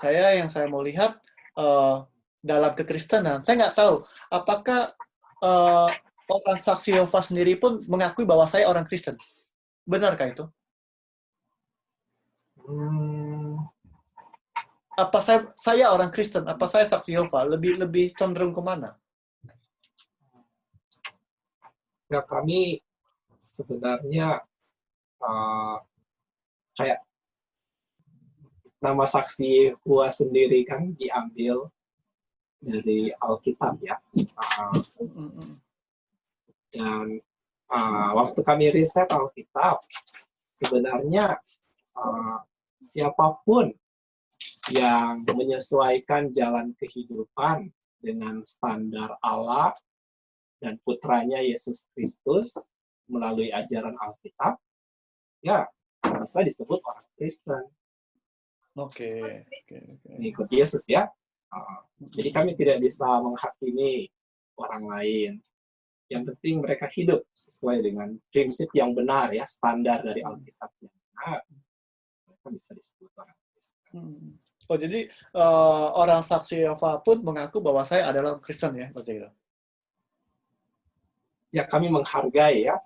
yang saya mau lihat dalam kekristenan, saya nggak tahu apakah orang saksi Yehova sendiri pun mengakui bahwa saya orang Kristen. Benarkah itu? apa saya orang Kristen, apa saya saksi Yehova, lebih cenderung kemana? Ya kami sebenarnya kayak nama saksi Yehova sendiri kan diambil dari Alkitab ya. Dan waktu kami riset Alkitab, sebenarnya siapapun yang menyesuaikan jalan kehidupan dengan standar Allah dan putranya Yesus Kristus melalui ajaran Alkitab, ya bisa disebut orang Kristen. Oke. Mengikut Yesus ya. Jadi kami tidak bisa menghakimi orang lain. Yang penting mereka hidup sesuai dengan prinsip yang benar ya, standar dari Alkitab yang benar. Mereka bisa disebut orang Kristen. Oh, jadi orang saksi Yehova pun mengaku bahwa saya adalah Kristen ya, berarti itu? Ya, kami menghargai ya.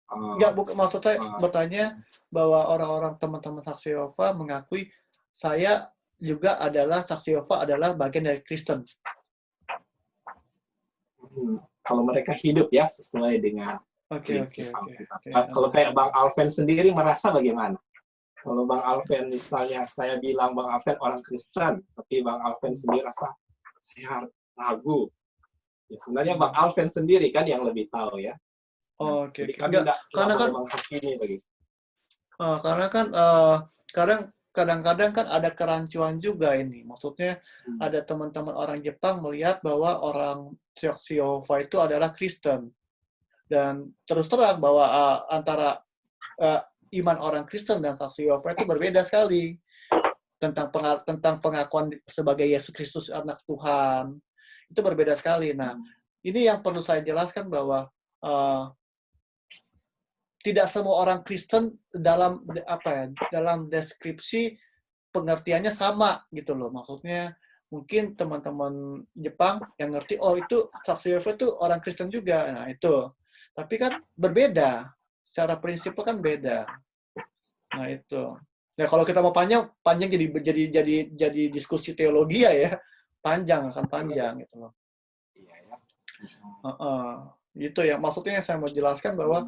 Enggak, maksud saya bertanya bahwa orang-orang teman-teman saksi Yehova mengakui saya juga adalah saksi Yehova adalah bagian dari Kristen. Kalau mereka hidup ya sesuai dengan prinsip Alkitab. Kalau kayak Bang Alven sendiri merasa bagaimana? Kalau Bang Alven misalnya saya bilang Bang Alven orang Kristen, tapi Bang Alven sendiri rasa saya ragu. Ya, sebenarnya Bang Alven sendiri kan yang lebih tahu ya. Jadi kami karena kan menghakimi begitu. Karena kan kadang-kadang kan ada kerancuan juga ini. Maksudnya ada teman-teman orang Jepang melihat bahwa orang saksi Yehova itu adalah Kristen. Dan terus terang bahwa antara iman orang Kristen dan saksi Yehova itu berbeda sekali. Tentang pengakuan sebagai Yesus Kristus anak Tuhan. Itu berbeda sekali. Nah, ini yang perlu saya jelaskan bahwa tidak semua orang Kristen dalam deskripsi pengertiannya sama gitu loh. Maksudnya mungkin teman-teman Jepang yang ngerti itu saksi Yehova itu orang Kristen juga. Nah, itu. Tapi kan berbeda. Secara prinsip kan beda. Nah, itu. Nah, kalau kita mau panjang jadi diskusi teologi ya. Akan panjang gitu loh. Gitu ya. Maksudnya saya mau jelaskan bahwa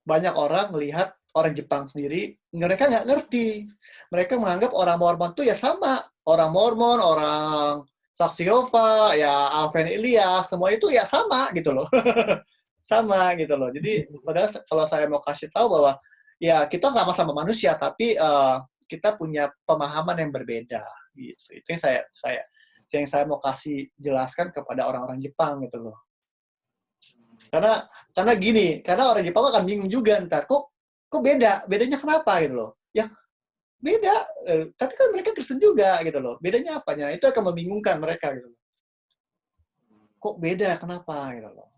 banyak orang melihat orang Jepang sendiri, mereka nggak ngerti. Mereka menganggap orang Mormon itu ya sama. Orang Mormon, orang saksi Yehova, ya Alven Ilyas, semua itu ya sama gitu loh. Sama gitu loh. Jadi padahal kalau saya mau kasih tahu bahwa ya kita sama-sama manusia, tapi kita punya pemahaman yang berbeda. Gitu. Itu yang saya mau kasih jelaskan kepada orang-orang Jepang gitu loh. Karena orang Jepang akan bingung juga ntar kok bedanya kenapa gitu loh. Ya beda, tapi kan mereka Kristen juga gitu loh. Bedanya apanya? Itu akan membingungkan mereka gitu loh. Kok beda kenapa gitu loh.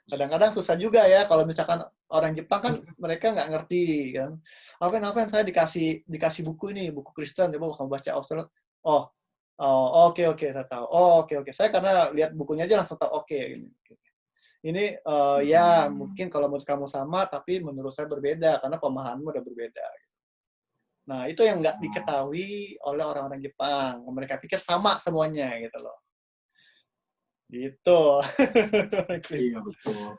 Kadang-kadang susah juga ya kalau misalkan orang Jepang kan mereka nggak ngerti kan. Alven saya dikasih buku ini, buku Kristen, coba kamu baca oke saya tahu. Oke. Saya karena lihat bukunya aja langsung tahu ini ya mungkin kalau menurut kamu sama, tapi menurut saya berbeda karena pemahamanmu udah berbeda. Nah itu yang nggak diketahui oleh orang-orang Jepang. Mereka pikir sama semuanya gitu loh. Gitu. Iya betul.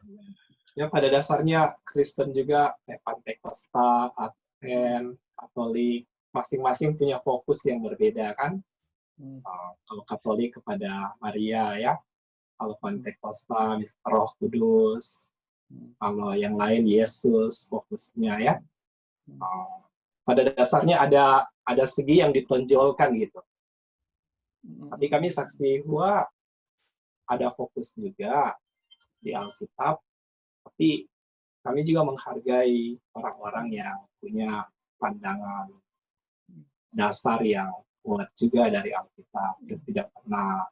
Ya pada dasarnya Kristen juga kayak Pantekosta, Advent, Katolik, masing-masing punya fokus yang berbeda kan. Kalau Katolik kepada Maria ya, kalau Pantekosta Roh Kudus, kalau yang lain Yesus fokusnya ya. Pada dasarnya ada segi yang ditonjolkan gitu. Tapi kami saksi Yehova ada fokus juga di Alkitab, tapi kami juga menghargai orang-orang yang punya pandangan dasar yang kuat juga dari Alkitab dan tidak pernah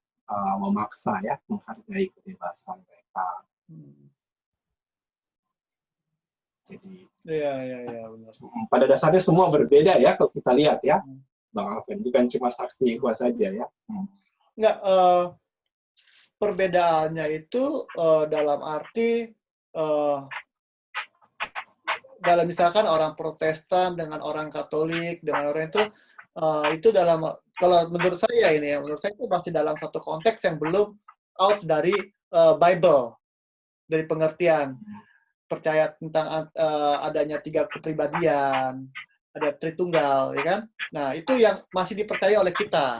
memaksa ya, menghargai kebebasan mereka. Jadi iya benar. Pada dasarnya semua berbeda ya kalau kita lihat ya, Bang Alven, bukan cuma saksi Yehova saja ya. Enggak, perbedaannya itu dalam arti dalam misalkan orang Protestan dengan orang Katolik dengan orang itu itu kalau menurut saya ini ya, menurut saya itu masih dalam satu konteks yang belum out dari Bible, dari pengertian percaya tentang adanya 3 kepribadian, ada Tritunggal, ya kan? Nah, itu yang masih dipercaya oleh kita.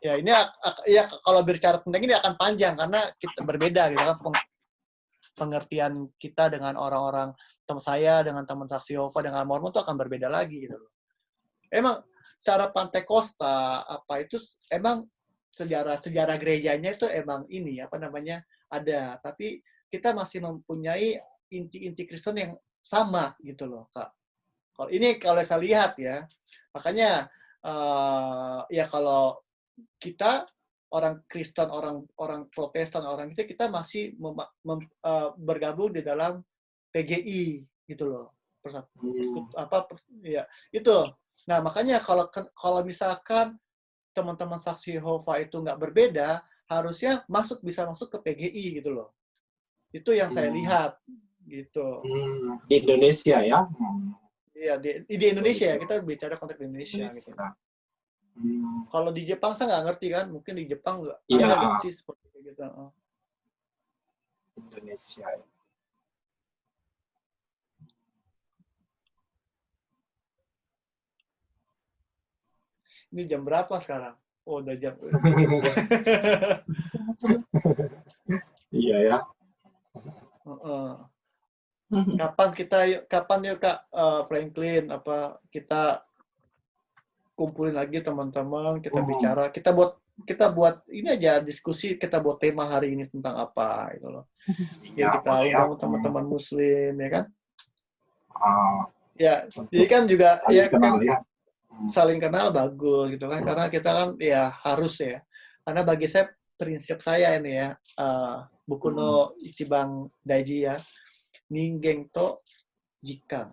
Ya, ini ya kalau bicara tentang ini akan panjang karena kita berbeda gitu kan pengertian kita dengan orang-orang teman saya, dengan teman saksi Yehova, dengan Mormon itu akan berbeda lagi gitu loh. Emang cara Pantekosta apa itu emang sejarah gerejanya itu emang ini apa namanya ada, tapi kita masih mempunyai inti-inti Kristen yang sama gitu loh, Kak. Kalau saya lihat ya, makanya ya kalau kita orang Kristen, orang Protestan, orang kita masih bergabung di dalam PGI gitu loh. Ya itu. Nah makanya kalau misalkan teman-teman saksi Yehova itu nggak berbeda, harusnya bisa masuk ke PGI gitu loh. Itu yang saya lihat gitu. Di Indonesia ya? Iya di Indonesia ya, kita bicara konteks Indonesia. Gitu. Kalau di Jepang saya nggak ngerti kan, mungkin di Jepang nggak ada nggak sih seperti gitu. Indonesia. Ini jam berapa sekarang? Oh, udah jam. Iya ya. Kapan yuk Kak Franklin kita kumpulin lagi teman-teman, kita bicara, kita buat ini aja diskusi, kita buat tema hari ini tentang apa gitu loh. Ya kita undang teman-teman Muslim ya kan? Ya, jadi kan juga saling kenal bagus gitu kan, karena kita kan ya harus ya. Karena bagi saya prinsip saya ini ya, buku no Ichiban Daiji ya, Ningen to Jikan.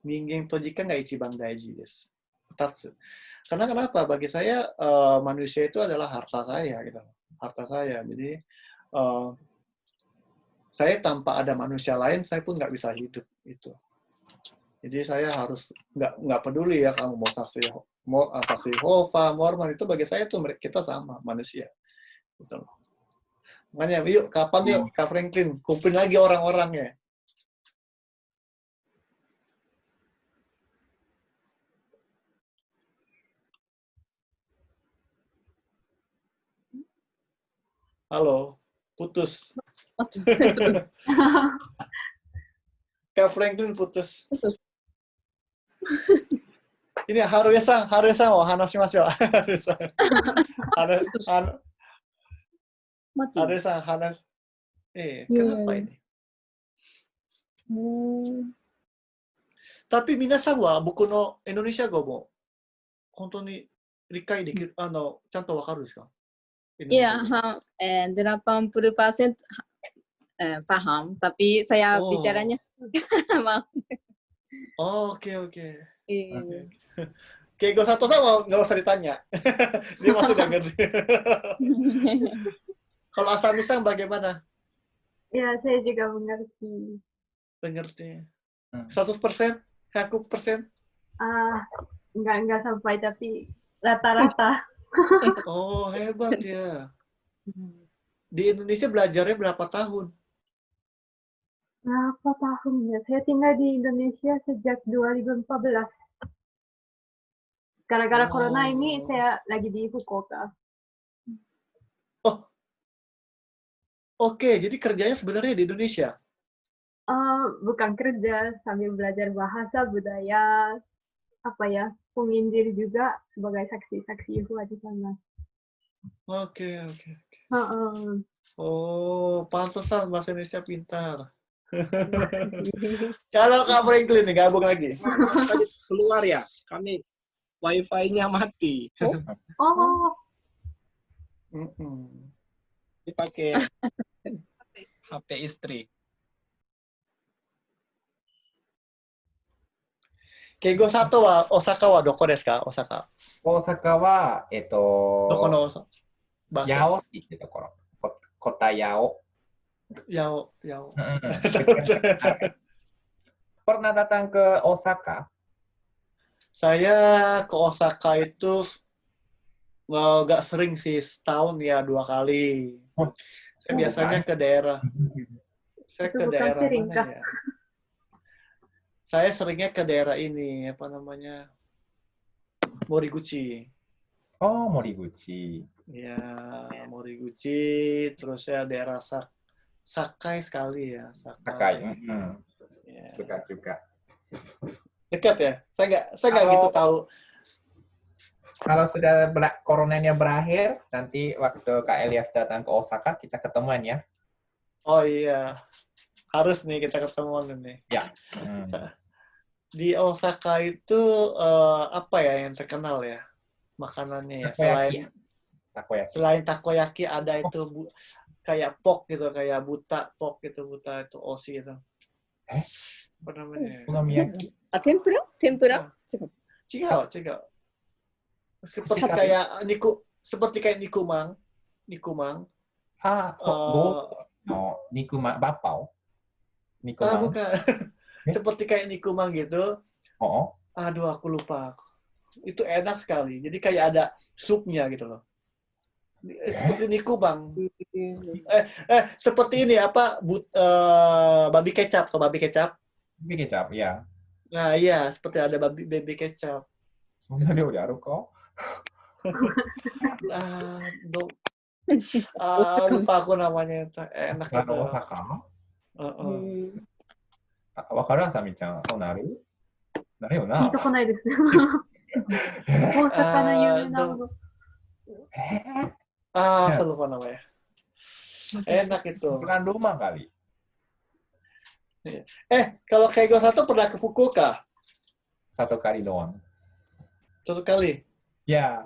Ningen to Jikan ga Ichiban Daiji desu. Karena kenapa? Bagi saya manusia itu adalah harta saya gitu. Harta saya. Jadi saya tanpa ada manusia lain saya pun nggak bisa hidup itu. Jadi saya harus nggak peduli ya kamu mau saksi Yehova, Mormon itu bagi saya itu kita sama manusia. Gitu. Makanya yuk kapan yuk Kak Franklin kumpulin lagi orang-orangnya. Halo, putus. Kak Franklin putus. Ini Haruya-san o hanashimasu yo. Haruya-san kenapa ini? Tapi minasan wa buku no Indonesia go mo hontou ni rikai dekiru chanto wakaru desu ka? Iya, 80% paham, tapi saya bicaranya Oke. Keigo Sato-san nggak usah ditanya. Dia masih nggak ngerti. Kalau Asami-san bagaimana? Ya, saya juga mengerti. Mengerti. 100%? 100%? Enggak sampai, tapi rata-rata. Oh, hebat ya. Di Indonesia belajarnya berapa tahun? Berapa tahun ya? Saya tinggal di Indonesia sejak 2014. Gara-gara corona ini saya lagi di Fukuoka. Oh, oke. Jadi kerjanya sebenarnya di Indonesia? Bukan kerja, sambil belajar bahasa, budaya, penginjil juga sebagai saksi Yehova di sana. Oke. Oh, pantesan bahasa Indonesia pintar. Kalau Kak Franklin nih gabung lagi. Keluar ya, kami wifi-nya mati. Oh. Dipakai HP istri. Keigo Sato wa Osaka wa doko desu ka? Osaka. 大阪は、どこの場所？八尾って言ってところ。小田八尾。Yao. Pernah datang ke Osaka? Saya ke Osaka itu nggak sering sih, setahun ya 2 kali. Saya biasanya ke daerah. Saya Itu ke bukan daerah sering, mana Kak. ya? Saya seringnya ke daerah ini, apa namanya? Moriguchi. Oh, Moriguchi. Ya, Moriguchi, terus ya daerah Sakai sekali ya, Sakai. Sakai. Mm-mm. Ya. Dekat juga. Dekat ya? Saya nggak gitu tahu. Kalau sudah coronanya berakhir, nanti waktu Kak Elias datang ke Osaka, kita ketemuan ya. Oh iya, harus nih kita ketemuan nih. Ya. Hmm. Di Osaka itu apa ya yang terkenal ya makanannya ya? Takoyaki. Selain takoyaki ada itu kayak pok gitu, kayak buta itu oshi itu. Apa namanya? Okonomiyaki. Tempura? Tempura? Cigao. Seperti kayak nikumang. Bapau. Nikumang. Bukan. Seperti kayak nikumang gitu. Oh. Aduh, aku lupa. Itu enak sekali. Jadi kayak ada supnya gitu loh. Seperti nikumang. Seperti ini apa? Babi kecap. Babi kecap, ya. Nah, iya, seperti ada babi kecap. そんな料理あるか? Lupa aku namanya. Enak itu. Osaka? わかる？あさみちゃん。そうなる？なるよな。聞いたことないです。大阪の有名なもの。Saya lupa namanya. Enak itu. Bukan rumah kali. Kalau Keigo satu pernah ke Fukuoka? 1 kali doang. 1 kali? Ya.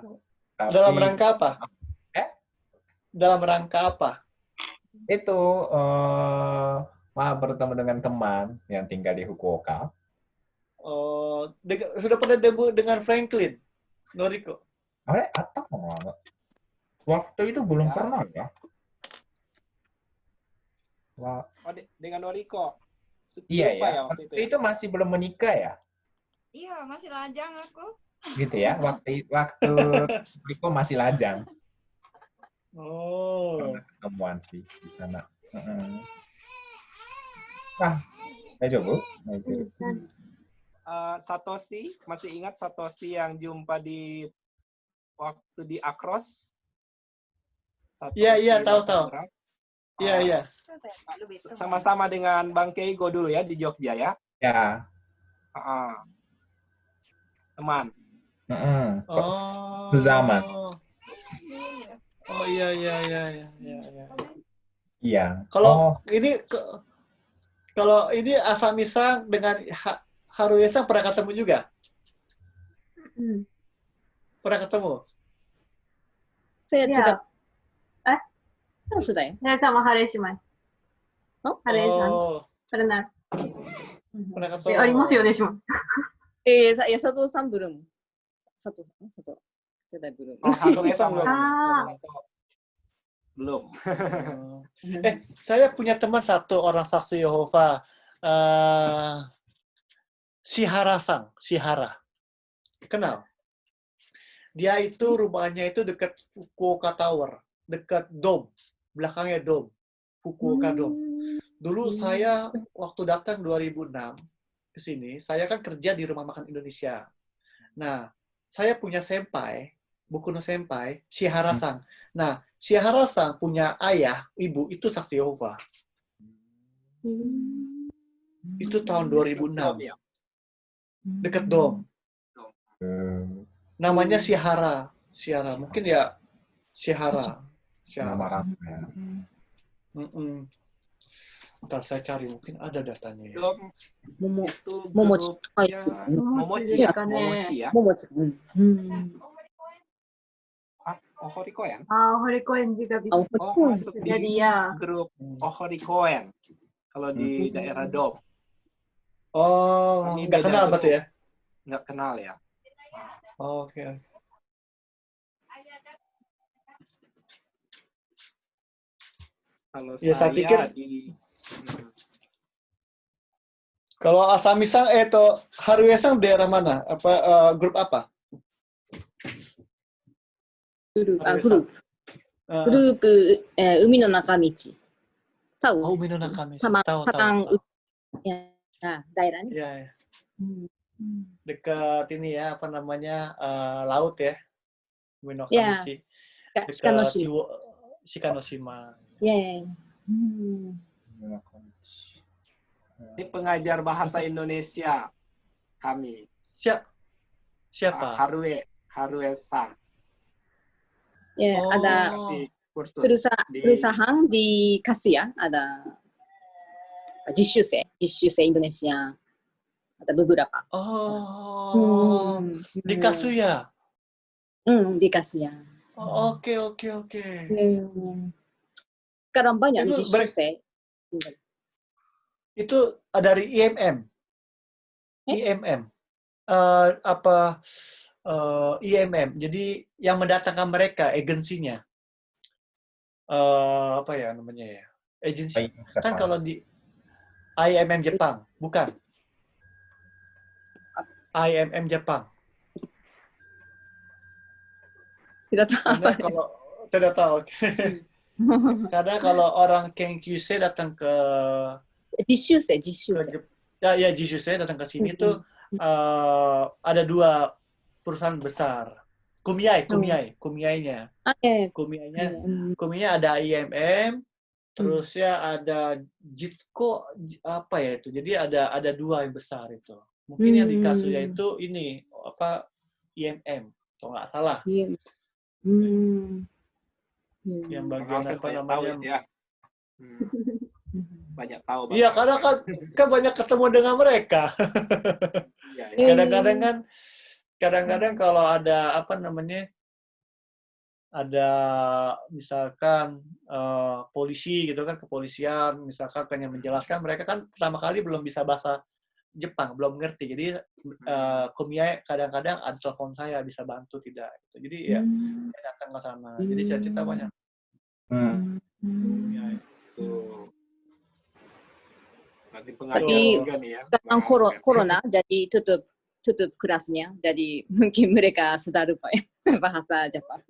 Tapi, dalam rangka apa? Dalam rangka apa? Itu bertemu dengan teman yang tinggal di Fukuoka. Sudah pernah debut dengan Franklin Noriko? Waktu itu belum pernah ya. Dengan Noriko. Iya ya. Ya, waktu itu masih belum menikah ya? Iya, masih lajang aku. Gitu ya. Waktu Noriko masih lajang. Ketemuan sih di sana. Daijoubu? Satoshi, masih ingat Satoshi yang jumpa waktu di Akros? Iya, tahu. Iya. Sama-sama dengan Bang Keigo dulu ya di Jogja ya? Ya. Teman. Zaman. Oh iya. Iya. Kalau ini Asami-san dengan Haruya-san pernah ketemu juga? Pernah ketemu? Saya tidak. Saya sama Hareshi-man. Hareshi-san. Pernah. Pernah ketemu. ありますよね、しま。佐藤さんブルーム。佐藤兄弟ブルーム。Haruya sama. Belum. Saya punya teman satu orang saksi Yehova. Shihara. Kenal? Dia itu rumahnya itu dekat Fukuoka Tower, dekat Dome, belakangnya Dome, Fukuoka Dome. Dulu saya waktu datang 2006 ke sini, saya kan kerja di rumah makan Indonesia. Nah, saya punya senpai, Bukuno senpai, Shihara-san. Nah, Shihara-san punya ayah, ibu, itu saksi Yehova. Itu tahun 2006. Dekat Dom. Namanya Shihara. Mungkin ya Shihara. Nama Ntar saya cari, mungkin ada datanya ya. Momochi. Momochi ya? Momochi. Ohorikoen? Ohorikoen juga bisa. Masuk Jadi di ya. grup Ohorikoen. Kalau di daerah Dom. Nggak kenal berarti ya? Nggak kenal ya. Oke. Kalau ya, saya pikir Kalau Asami-san, Harue-san daerah mana? Apa grup apa? グループ、あ、 Harue-san. グループ、海の中道。tahu? Oh, Umi no Nakamichi. Sama Tahu, Patang tahu. ya, nah, daerahnya. Iya, ya. Hmm. Dekat ini ya, apa namanya, laut ya. Umi no Ya, Nakamichi. Dekat Shikanoshima. Shikanoshima. Ya, ya, ya. Hmm. Ini pengajar bahasa Indonesia kami. Siapa? Harue-san. Ya, Oh. ada Kasih kursus di perusahaan di Kasia, ada Jishusei Indonesia, ada beberapa. Oh, di Kasuya. Di Kasia. Oke. Sekarang banyak Itu Jishusei. Itu dari IMM. IMM. IMM. Jadi yang mendatangkan mereka, agensinya. Apa ya namanya ya? Agensi. Kan kalau di IMM Jepang, bukan? IMM Jepang. Tidak tahu. Karena kalau tidak tahu. Karena kalau orang Kenkyusei datang ke Jishusei. Jishusei datang ke sini tuh ada dua perusahaan besar. Kumiyainya. Kumiyainya ada IMM, terus ya ada Jitsko, apa ya itu. Jadi ada dua yang besar itu. Mungkin yang di Kasuya itu ini apa IMM, kalau nggak salah. Yang bagian apa namanya? Ya. Banyak tahu. Iya, karena kan banyak ketemu dengan mereka. Kadang-kadang kalau ada apa namanya, ada misalkan polisi gitu kan, kepolisian misalkan pengen menjelaskan, mereka kan pertama kali belum bisa bahasa Jepang, belum ngerti. Jadi Kumiyai kadang-kadang ada telepon saya bisa bantu tidak. Jadi ya saya datang ke sana. Jadi cerita banyak. Kumiyai. Tapi sekarang corona jadi tutup kelasnya, jadi mungkin mereka sudah lupa ya bahasa Jepang.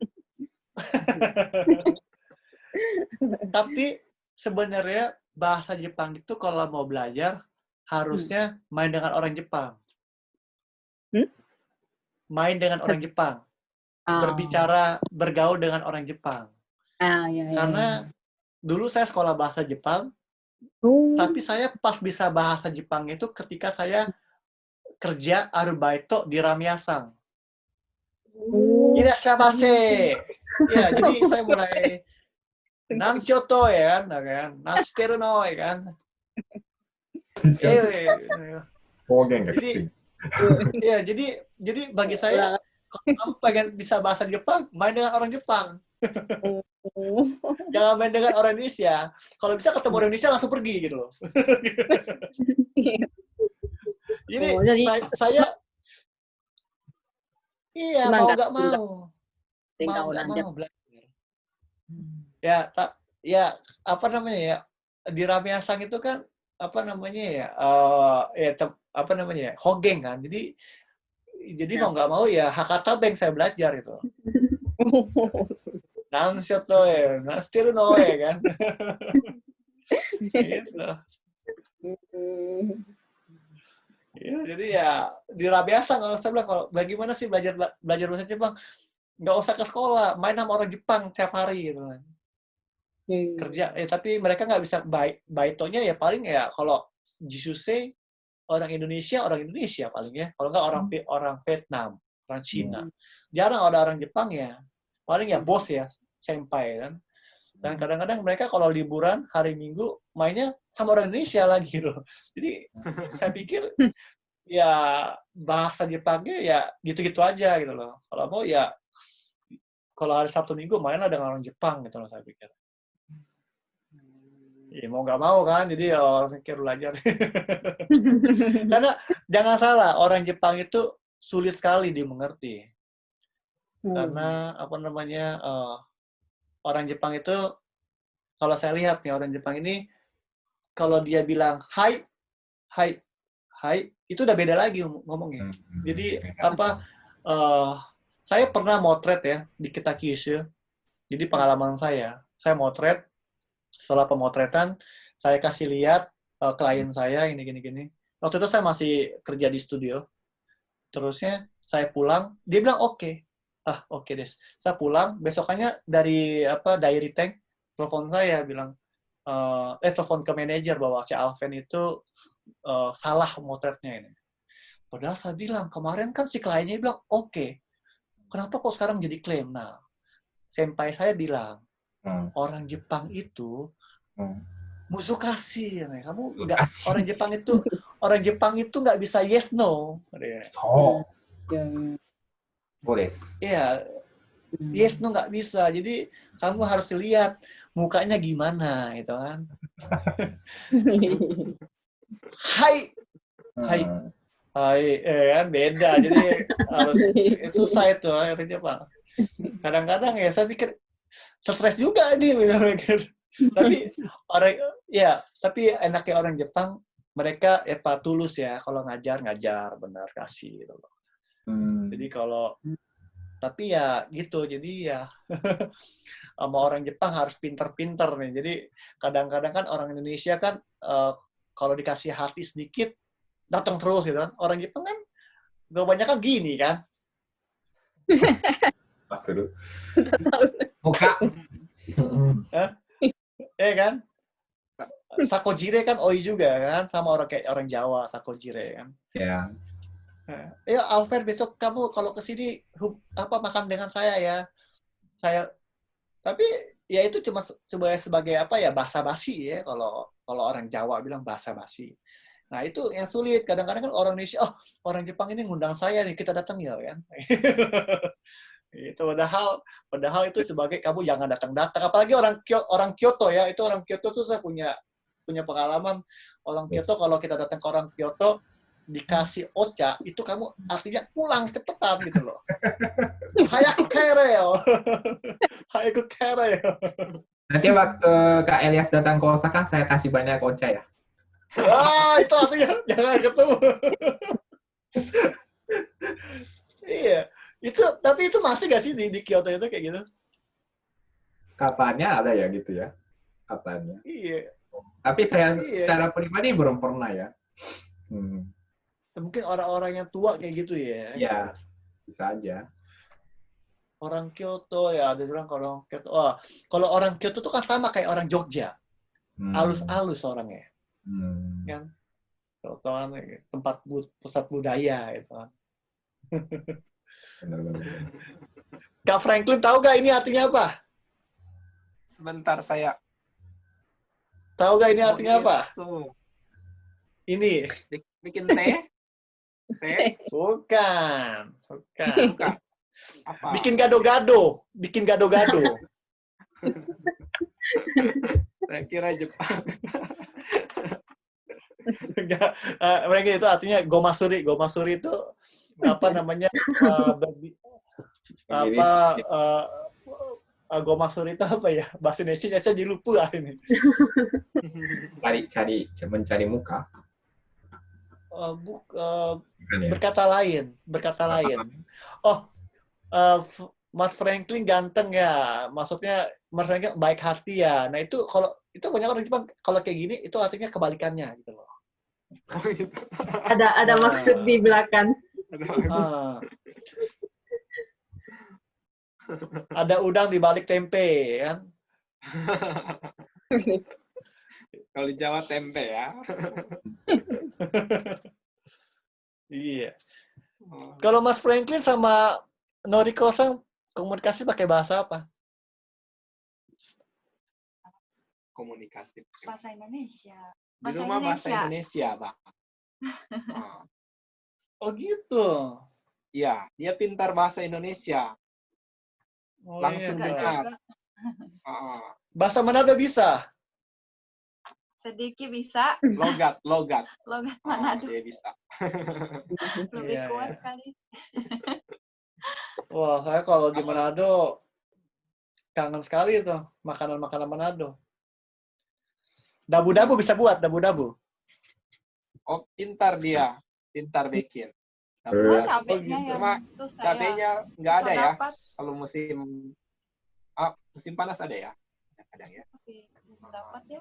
Tapi sebenarnya bahasa Jepang itu kalau mau belajar harusnya main dengan orang Jepang. Main dengan orang Jepang. Bergaul dengan orang Jepang. Karena dulu saya sekolah bahasa Jepang, tapi saya pas bisa bahasa Jepang itu ketika saya kerja arubaito di Ramyasang. Irashamase. Ya, jadi saya mulai nanshoto ya kan, nanshiteru no ya kan. Jadi bagi saya kalau kamu pengen bisa bahasa Jepang, main dengan orang Jepang. Jangan main dengan orang Indonesia. Kalau bisa ketemu orang Indonesia langsung pergi gitu loh. Jadi saya mau nggak mau belajar. Apa namanya ya, di Ramyasang itu kan apa namanya ya, Hogeng kan. Jadi mau nggak mau ya Hakata Bank saya belajar itu. Nanshoto ya, nanshiteru no ya kan. Gitu. Ya, jadi ya di Ramyasang kalau saya bilang, kalau bagaimana sih belajar bahasa Jepang, nggak usah ke sekolah, main sama orang Jepang tiap hari gitu kan. Kerja, tapi mereka nggak bisa baitonya ya paling ya kalau Jishusei orang Indonesia paling ya, kalau nggak orang Vietnam, orang Cina, jarang ada orang Jepang ya, paling ya bos ya, senpai kan. Dan kadang-kadang mereka kalau liburan hari Minggu mainnya sama orang Indonesia lagi loh. Jadi saya pikir ya bahasa Jepangnya ya gitu-gitu aja gitu loh. Kalau mau ya kalau hari Sabtu Minggu mainlah dengan orang Jepang gitu loh, saya pikir. Ya mau nggak mau kan, jadi ya orang pikir belajar. Karena jangan salah, orang Jepang itu sulit sekali dimengerti. Karena apa namanya, orang Jepang itu, kalau saya lihat nih orang Jepang ini, kalau dia bilang hai, hai, itu udah beda lagi ngomongnya. Jadi saya pernah motret ya di Kitakyushu. Jadi pengalaman saya motret, setelah pemotretan saya kasih lihat klien saya ini gini. Waktu itu saya masih kerja di studio. Terusnya saya pulang, dia bilang oke. Oke deh. Saya pulang, besokannya dari diary tank telepon saya bilang telepon ke manajer bahwa si Alven itu salah motretnya ini. Padahal saya bilang kemarin kan si kliennya bilang oke. Kenapa kok sekarang jadi klaim? Nah, senpai saya bilang orang Jepang itu musuh kasih, kamu nggak orang Jepang itu nggak bisa yes no. Boleh. Iya, yes no nggak bisa. Jadi kamu harus lihat mukanya gimana, gitu kan? Hai, kan beda. Jadi harus susah itu akhirnya Pak. Kadang-kadang ya saya pikir stres juga nih, mikir. Tapi enaknya orang Jepang, mereka tulus ya, kalau ngajar benar kasih gitu loh. Jadi tapi ya gitu, jadi ya sama orang Jepang harus pinter-pinter nih. Jadi kadang-kadang kan orang Indonesia kan kalau dikasih hati sedikit datang terus gitu kan. Orang Jepang kan kebanyakan gini kan. Mas dulu. Muka. Kan? Sakojire kan oi juga kan, sama orang Jawa sakojire kan. Ya. Ya Alven, besok kamu kalau kesini makan dengan saya ya. Tapi ya itu cuma sebagai basa-basi ya, kalau orang Jawa bilang basa-basi. Nah itu yang sulit, kadang-kadang kan orang Indonesia, orang Jepang ini ngundang saya nih, kita datang ya kan. Itu padahal itu sebagai kamu jangan datang-datang, apalagi orang Kyoto ya, itu orang Kyoto tuh saya punya pengalaman. Orang Kyoto, kalau kita datang ke orang Kyoto dikasih ocha, itu kamu artinya pulang cepetan gitu loh. Hayaku kereo. Hayaku kereo. Nanti waktu Kak Elias datang ke Osaka, saya kasih banyak ocha ya. Itu artinya jangan ketemu. Iya. Tapi itu masih gak sih di Kyoto itu kayak gitu? Katanya ada ya gitu ya. Katanya. Iya. Tapi saya secara pribadi belum pernah ya. Mungkin orang-orang yang tua kayak gitu ya. Iya, bisa aja. Orang Kyoto ya, ada bilang kalau Kyoto. Kalau orang Kyoto tuh kan sama kayak orang Jogja. Alus-alus orangnya. Kan? Kyoto kan tempat pusat budaya gitu kan. Benar-benar. Kak Franklin tahu gak ini artinya apa? Sebentar saya. Tahu gak ini artinya apa? Tuh. Ini. Bikin teh? Teh? Bukan. Apa? Bikin gado-gado. Saya kira Jepang. Mereka itu artinya gomasuri. Gomasuri itu apa namanya? Gomasuri itu apa ya? Bahasa Indonesia saya jadi lupa ini. Mencari muka. Berkata lain. Mas Franklin ganteng ya, maksudnya Mas Franklin baik hati ya. Nah itu banyak orang Jepang kalau kayak gini itu artinya kebalikannya gitu loh. Ada maksud di belakang. Ada udang di balik tempe kan. Kalau di Jawa tempe ya. Iya. Kalau Mas Franklin sama Noriko-san komunikasi pakai bahasa apa? Komunikasi. Bahasa Indonesia. Di rumah bahasa Indonesia, Pak. Oh gitu. Iya, dia pintar bahasa Indonesia. Langsung dengar. Bahasa Manado bisa? Sedikit bisa. Logat. Manado. Dia bisa. Lebih kuat kali. Wah, saya kalau di Manado kangen sekali itu makanan-makanan Manado. Dabu-dabu bisa buat, dabu-dabu. Oh, pintar dia. Pintar bikin. Cuma Dapat. cabenya yang Cuma itu saya cabenya nggak ada susah ya. dapat. Kalau musim panas ada ya. Kadang ya. Tapi belum dapat ya.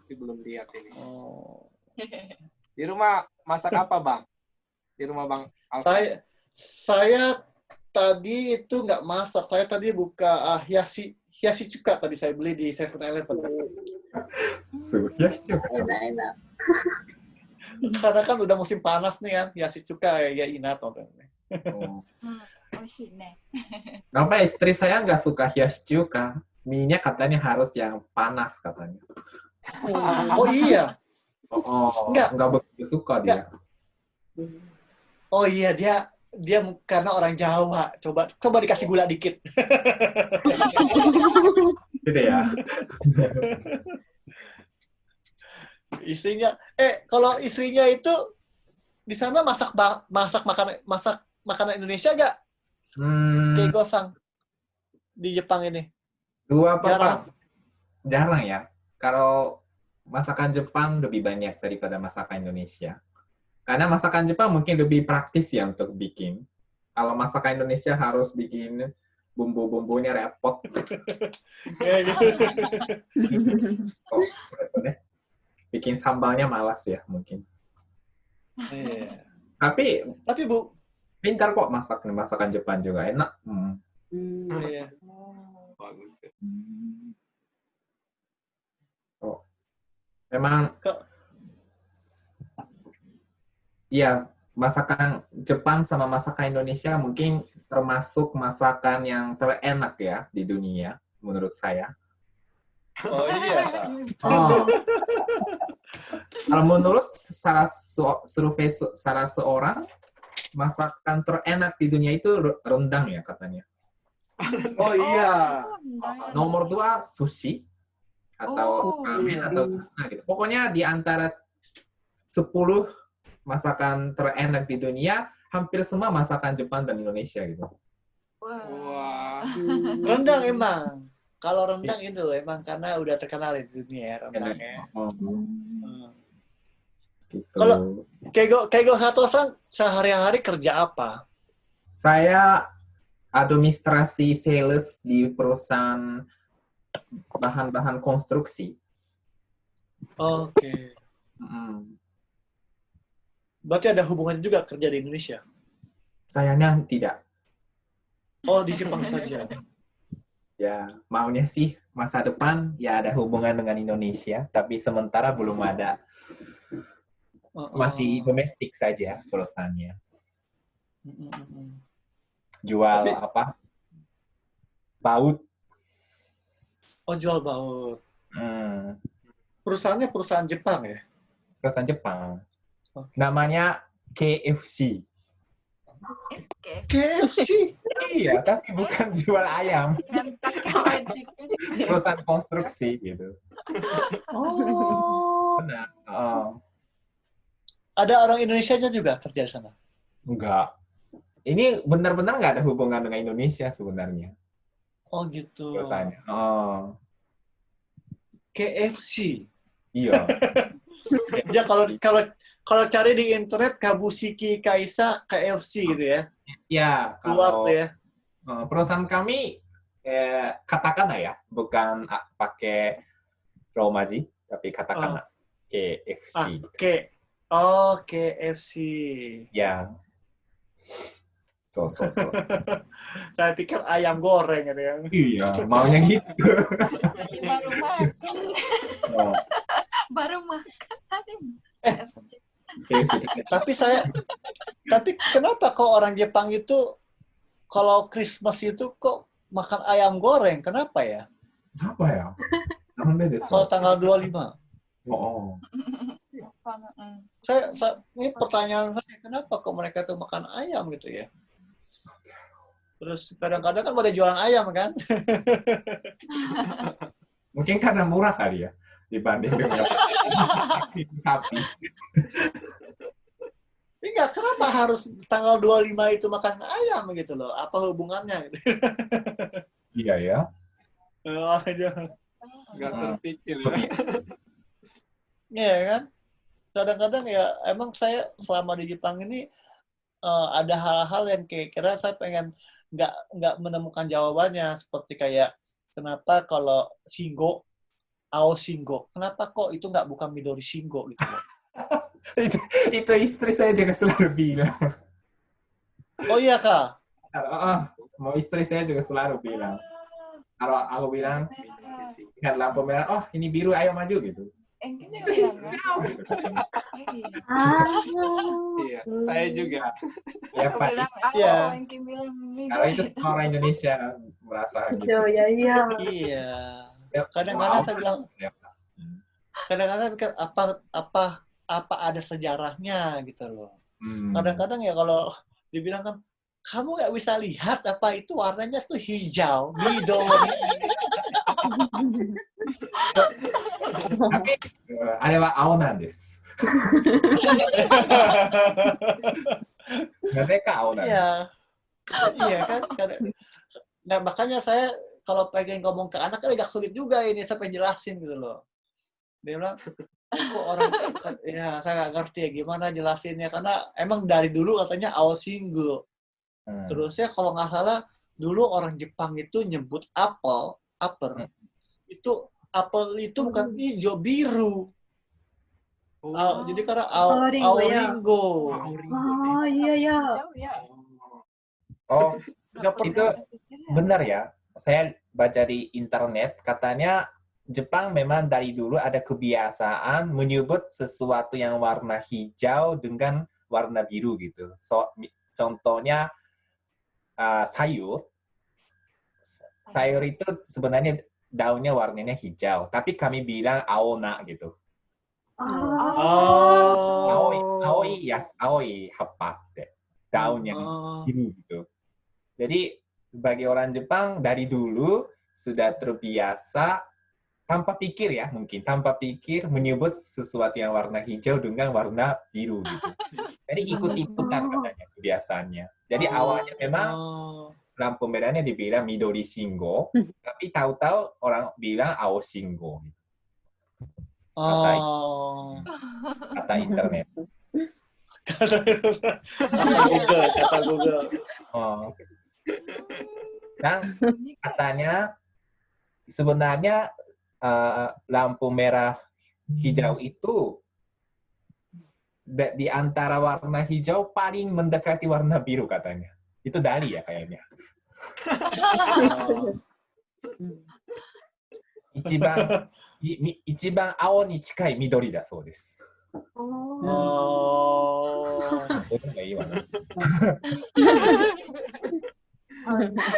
Tapi belum lihat ini. Oh. Di rumah masak apa, Bang? Di rumah Bang Alfred? Saya tadi itu nggak masak. Saya tadi buka hiasi cuka tadi saya beli di 7-Eleven. Ya juga. Enak-enak. Karena kan udah musim panas nih kan, hiasi cuka ya inato. Oh. 美味しいね。 Kenapa istri saya nggak suka hias juga? Mie-nya katanya harus yang panas katanya. Oh iya. Oh, Nggak. nggak begitu suka dia. Oh iya, dia karena orang Jawa. Coba dikasih gula dikit. Gitu ya. Istrinya kalau istrinya itu di sana masak makanan Indonesia nggak? Keigo-san di Jepang ini. Dua Jarang. Jarang ya. Kalau masakan Jepang lebih banyak daripada masakan Indonesia. Karena masakan Jepang mungkin lebih praktis ya untuk bikin. Kalau masakan Indonesia harus bikin bumbu-bumbunya repot. Ya, gitu. Oh, repot deh. Bikin sambalnya malas ya mungkin. Iya. Tapi Bu, pintar kok masakan Jepang juga enak. iya. Bagus ya. Oh. Memang Kok- iya, masakan Jepang sama masakan Indonesia mungkin termasuk masakan yang terenak ya di dunia menurut saya. Oh iya. Oh. Kalau menurut survei salah seorang, masakan terenak di dunia itu rendang ya katanya. Oh iya. Nomor 2 sushi atau ramen iya. atau gitu. Pokoknya di antara 10 masakan terenak di dunia, hampir semua masakan Jepang dan Indonesia gitu. Wah. Rendang emang. Kalau rendang itu emang karena udah terkenal di dunia ya rendangnya. Gitu. Kalau Keigo Sato-san sehari-hari kerja apa? Saya administrasi sales di perusahaan bahan-bahan konstruksi. Oke. Berarti ada hubungan juga kerja di Indonesia? Sayangnya tidak. Oh, di Jepang saja. Ya, maunya sih masa depan ya ada hubungan dengan Indonesia, tapi sementara belum ada. Masih domestik saja perusahaannya. Jual apa? Baut. Oh, jual baut. Perusahaannya perusahaan Jepang ya? Perusahaan Jepang. Namanya KFC. KFC? Iya, tapi bukan jual ayam. Perusahaan konstruksi gitu. Oh. Benar. Ada orang Indonesianya juga kerja di sana? Enggak. Ini benar-benar nggak ada hubungan dengan Indonesia sebenarnya. Oh gitu. Perusahaannya. KFC. Iya. Ya kalau cari di internet Kabushiki Kaisa KFC gitu ya. Ya, Keluar kalau tuh ya. Perusahaan kami katakana ya, bukan pakai romaji, tapi katakana KFC. KFC. Ya. So. Saya pikir ayam goreng gitu ya. Iya, maunya gitu. Baru makan. Oh, Baru makan. Tapi kenapa kok orang Jepang itu kalau Christmas itu kok makan ayam goreng? Kenapa ya? apa ya? Kalau tanggal 25. Oh. Ini pertanyaan saya, kenapa kok mereka tuh makan ayam gitu ya? Terus kadang-kadang kan pada jualan ayam kan? Mungkin karena murah kali ya dibanding dengan sapi. Enggak, kenapa harus tanggal 25 itu makan ayam gitu loh? Apa hubungannya? Iya ya. Nggak terpikir ya. Iya kan? kadang-kadang ya emang saya selama di Jepang ini ada hal-hal yang kira-kira saya pengen nggak menemukan jawabannya, seperti kayak kenapa kalau Shingo, Ao Shingo, kenapa kok itu nggak bukan Midori Shingo gitu loh. itu istri saya juga selalu bilang. Oh iya Kak? Mau istri saya juga selalu bilang. Kalau aku bilang, lihat lampu merah, oh ini biru, ayo maju gitu. Iya, saya juga. Ya, Pak. Iya. Kalau itu semua orang Indonesia merasa gitu. Iya, iya. Iya. Ya, Kadang-kadang wow. saya bilang, Ya, kadang-kadang pikir, apa ada sejarahnya gitu loh. hmm. Kadang-kadang ya kalau dibilang kan, kamu nggak bisa lihat apa itu warnanya tuh hijau, Midori. Tapi, あれは青なんです。なぜか青なんです。 Iya, iya kan. Nah makanya saya kalau pengen ngomong ke anak kan agak sulit juga ini, saya pengen jelasin gitu loh. Dia bilang, kok orang, ya saya nggak ngerti ya gimana jelasinnya, karena emang dari dulu katanya Aoshingo. Terus ya kalau nggak salah dulu orang Jepang itu nyebut apel, itu apel itu bukan hijau, biru. Jadi karena Aoringo. Oh, iya, iya. Oh, Nggak pernah. itu benar ya. Saya baca di internet, katanya Jepang memang dari dulu ada kebiasaan menyebut sesuatu yang warna hijau dengan warna biru gitu. Contohnya sayur. Sayur itu sebenarnya daunnya warnanya hijau, tapi kami bilang aona gitu. Aoi happa, daunnya biru gitu. Jadi bagi orang Jepang dari dulu sudah terbiasa tanpa pikir ya, mungkin tanpa pikir menyebut sesuatu yang warna hijau dengan warna biru gitu. Jadi ikut-ikutan katanya kebiasaannya. Jadi awalnya memang lampu merahnya dibilang Midori Shingo, tapi tahu-tahu orang bilang Ao Shingo. Kata internet. Kata Google. Oh. Dan katanya sebenarnya lampu merah hijau itu di antara warna hijau paling mendekati warna biru katanya. Itu Dali ya kayaknya. Ichiban ao ni chikai midori da sou desu.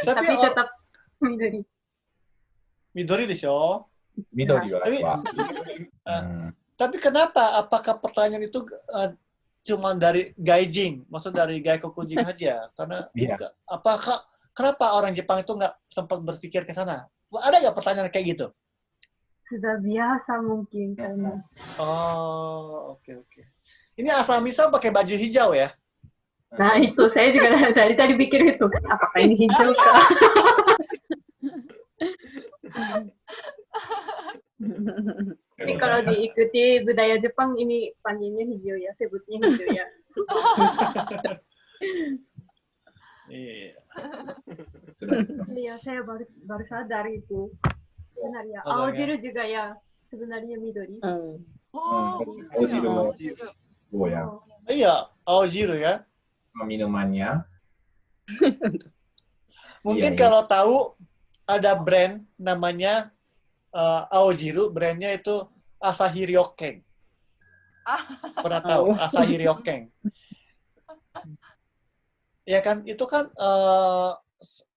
Tapi tetap Midori. Midori de sho? Midori wa. Tapi kenapa? Apakah pertanyaan itu cuma dari gaijin, maksud dari gaikokujin aja? Karena apakah kenapa orang Jepang itu nggak sempat berpikir ke sana? Ada nggak pertanyaan kayak gitu? Sudah biasa mungkin karena. Oh, oke. Ini Asami-san pakai baju hijau ya? Nah itu saya juga dari tadi pikir itu, apakah ini hijau kah? Tapi kalau diikuti budaya Jepang ini panggilnya hijau ya, sebutnya hijau ya. Iya, saya baru sadar itu. Benar ya. Aojiru juga ya, sebenarnya Midori. Aojiru. Oh ya. Iya, Aojiru ya. Minumannya. Mungkin kalau tahu ada brand namanya Aojiru, brandnya itu Asahi Ryoken. Pernah tahu Asahi Ryoken? Ya kan, itu kan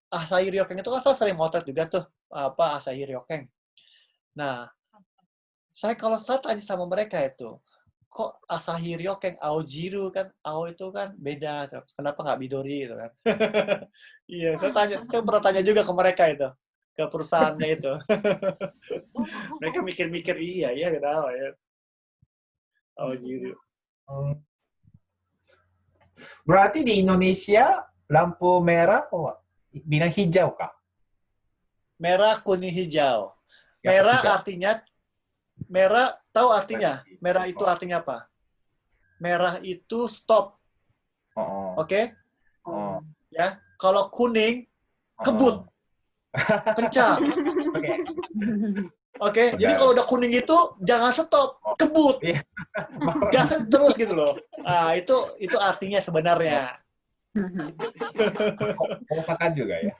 Asahi Ryoken itu kan saya sering motret juga tuh, Asahi Ryoken. Nah, kalau saya tanya sama mereka itu, kok Asahi Ryoken, Aojiru kan, Ao itu kan beda, kenapa nggak Midori gitu kan? Iya, saya pernah tanya juga ke mereka itu, ke perusahaannya itu. Mereka mikir-mikir, iya kenapa ya? Aojiru. Berarti di Indonesia lampu merah bilang hijau kah? Merah, kuning, hijau. Ya, Merah hijau. artinya, merah tahu artinya? Merah itu artinya apa? merah itu stop. Oh. Oke? Oh. Ya. Kalau kuning kebut. Kencang. Oke. Oke, jadi kalau udah kuning itu jangan stop, kebut. Iya. Gasen terus gitu loh. Ah, itu artinya sebenarnya. Osaka juga ya.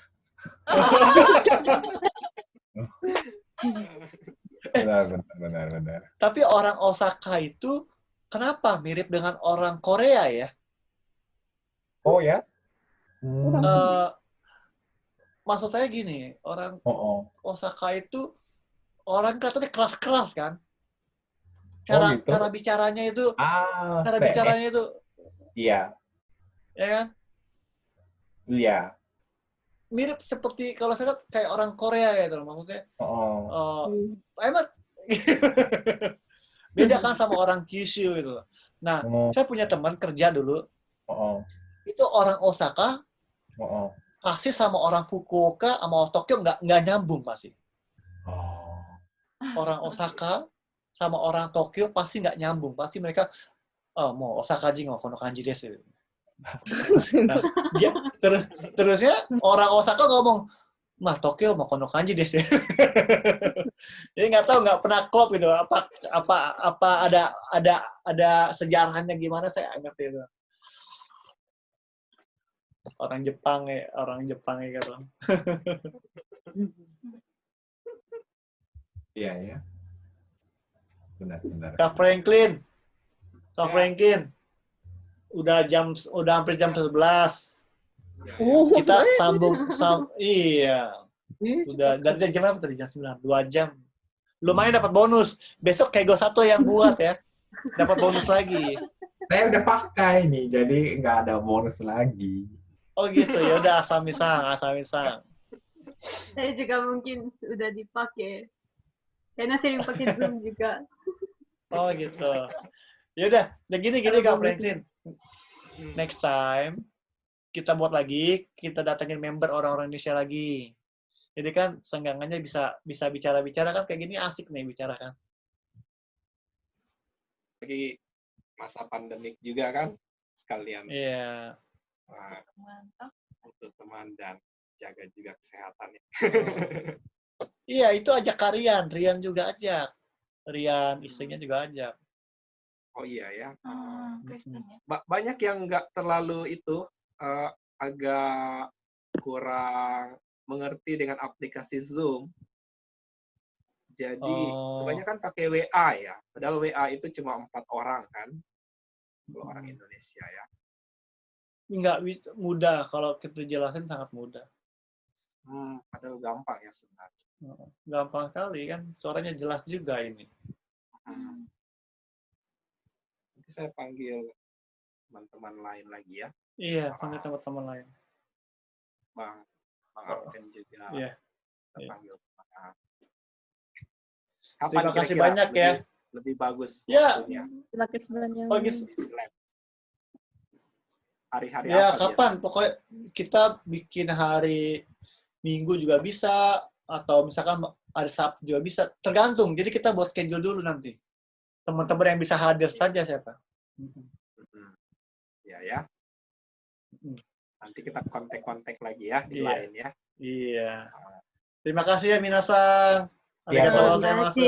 Benar. Tapi orang Osaka itu kenapa mirip dengan orang Korea ya? Oh ya? Maksud saya gini, orang Oh. Osaka itu orang kelihatannya keras-keras kan? Gitu? Cara bicaranya itu, Iya. ya kan? Iya. Mirip seperti kalau saya lihat kayak orang Korea gitu loh, maksudnya. Emang beda kan sama orang Kyushu gitu loh. Nah, saya punya teman kerja dulu. Itu orang Osaka, kasih sama orang Fukuoka sama Tokyo nggak nyambung pasti. Orang Osaka sama orang Tokyo pasti nggak nyambung. Pasti mereka, mau Osaka ji nggak kono kanji desu. Nah, terusnya orang Osaka ngomong, mah Tokyo mau kono kanji desu. Jadi nggak tahu, nggak pernah klop gitu. Apa ada sejarahnya gimana, saya nggak ngerti itu. Orang Jepang ya gitu. Iya. Benar. Kak Franklin. Udah hampir jam 11. Kita sambung. Iya. Udah dari jam berapa tadi? Jam 9. 2 jam. Lumayan dapat bonus. Besok Keigo 1 yang buat ya. Dapat bonus lagi. Saya udah pakai nih, jadi nggak ada bonus lagi. Oh gitu, ya udah asami-san. Saya juga mungkin udah dipakai. Karena sering pakai Zoom juga. Oh gitu. Ya udah gini Kak Franklin. Next time kita buat lagi, kita datangin member orang-orang Indonesia lagi. Jadi kan senggangannya bisa bicara-bicara kan, kayak gini asik nih bicara kan. Lagi masa pandemik juga kan, sekalian. Iya. Untuk teman dan jaga juga kesehatannya. Iya, itu ajak Rian juga ajak. Rian, istrinya juga ajak. Oh iya ya. Banyak yang nggak terlalu itu, agak kurang mengerti dengan aplikasi Zoom. Jadi kebanyakan pakai WA ya. Padahal WA itu cuma 4 orang kan. Kalau orang Indonesia ya. Nggak mudah, kalau kita jelasin sangat mudah. Padahal gampang ya sebenarnya. Gampang sekali kan, suaranya jelas juga ini. Nanti saya panggil teman-teman lain lagi ya. Iya, panggil teman-teman lain. Bang Alken juga. Iya. Kita panggil. Terima kasih banyak ya. Lebih bagus. Ya. Terima kasih banyak. Bagus. Hari-hari ya apa kapan biasanya? Pokoknya kita bikin hari Minggu juga bisa, atau misalkan hari Sabtu juga bisa, tergantung. Jadi kita buat schedule dulu nanti, teman-teman yang bisa hadir saja siapa. Ya. Nanti kita kontak lagi ya di lain ya. Iya. Terima kasih ya minasan. Arigatou gozaimasu.